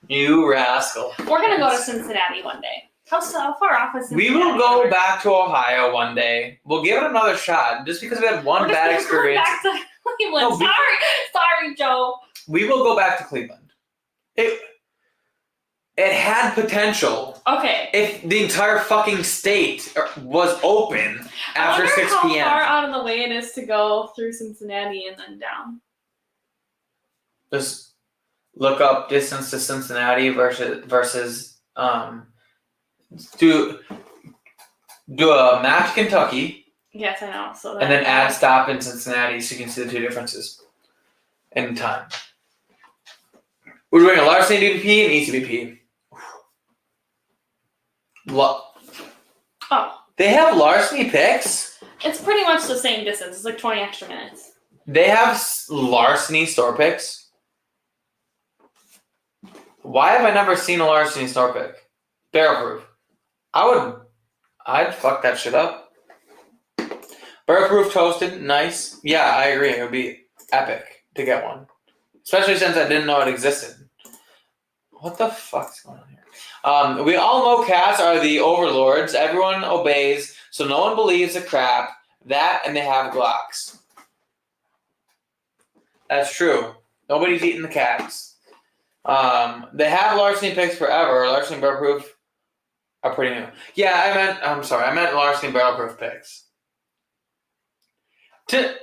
You rascal. We're going to go to Cincinnati one day. How far off is Cincinnati? We will go back to Ohio one day. We'll give it another shot. Just because we had one bad experience. Back to Cleveland. No, sorry, Joe. We will go back to Cleveland. It had potential. Okay. If the entire fucking state was open after 6 p.m. How far out of the way it is to go through Cincinnati and then down? Just look up distance to Cincinnati versus do a map to Kentucky. Yes, I know. So and then add stop in Cincinnati so you can see the 2 differences. in time. We're doing a larceny DVP and ECBP. They have larceny picks? It's pretty much the same distance. It's like 20 extra minutes. They have larceny store picks? Why have I never seen a larceny store pick? Barrel proof. I'd fuck that shit up. Barrel proof toasted, nice. Yeah, I agree. It would be epic to get one. Especially since I didn't know it existed. What the fuck's going on here? We all know cats are the overlords. Everyone obeys, so no one believes the crap. That and they have Glocks. That's true. Nobody's eating the cats. They have larceny picks forever. Larceny barrel proof are pretty new. Yeah, I meant larceny barrel proof picks.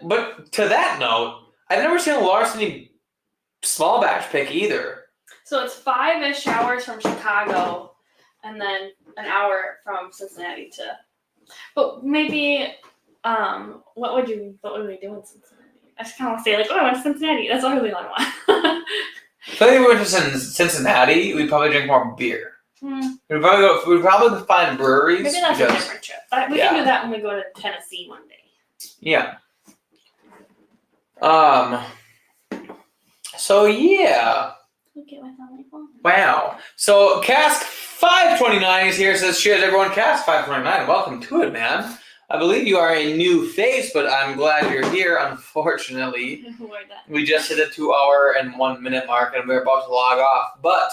But to that note, I've never seen a larceny small batch pick either. So it's 5-ish hours from Chicago, and then an hour from Cincinnati to. But maybe, what would we do in Cincinnati? I just kind of want to say I went to Cincinnati. That's all I really want. If I think we went to Cincinnati, we'd probably drink more beer. We'd probably find breweries. Maybe that's a different trip. But we can do that when we go to Tennessee one day. Yeah. So yeah. Wow. So Cask 529 is here. Says cheers everyone. Cask 529. Welcome to it, man. I believe you are a new face, but I'm glad you're here. Unfortunately, we just hit a 2 hour and 1 minute mark, and we're about to log off. But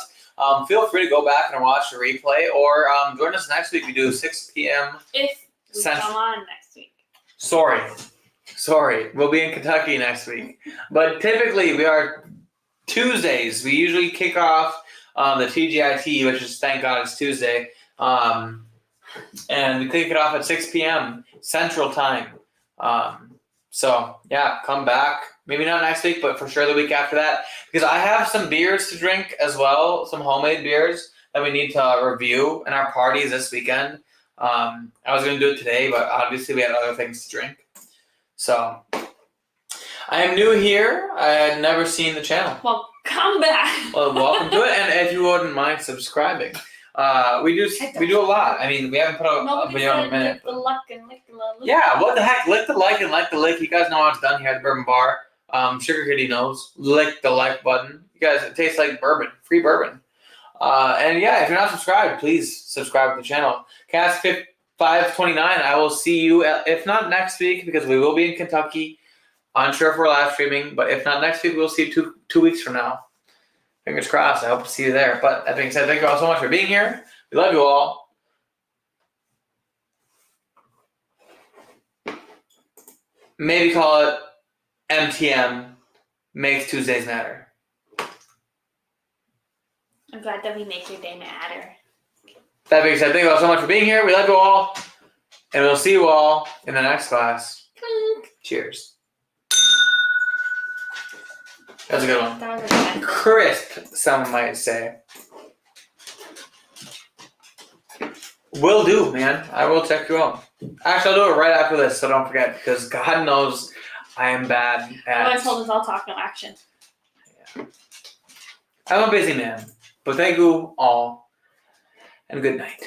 feel free to go back and watch the replay, or join us next week. We do 6 p.m. If we come on next week. Sorry. We'll be in Kentucky next week. But typically, we are Tuesdays. We usually kick off the TGIT, which is, thank God it's Tuesday. And we kick it off at 6 p.m. Central Time. So, yeah, come back. Maybe not next week, but for sure the week after that. Because I have some beers to drink as well, some homemade beers that we need to review in our parties this weekend. I was going to do it today, but obviously we had other things to drink. So, I am new here. I had never seen the channel. Well, come back. Well, welcome to it, and if you wouldn't mind subscribing. We do a lot. I mean, we haven't put out a video in a minute. Yeah, what the heck? Lick the like and like the lick. You guys know how it's done here at the Bourbon Bar. Sugar Kitty knows. Lick the like button. You guys, it tastes like bourbon. Free bourbon. And yeah, if you're not subscribed, please subscribe to the channel. Cask 529. I will see you, if not next week, because we will be in Kentucky. Unsure if we're live streaming, but if not next week, we'll see you 2 weeks from now. Fingers crossed. I hope to see you there. But that being said, thank you all so much for being here. We love you all. Maybe call it MTM, Makes Tuesdays Matter. I'm glad that we make your day matter. That being said, thank you all so much for being here. We love you all. And we'll see you all in the next class. Cheers. That was a good one. That was a good one. Crisp, some might say. Will do, man. I will check you out. Actually, I'll do it right after this, so don't forget, because God knows I am bad at... I told us all talk, no action. Yeah. I'm a busy man, but thank you all, and good night.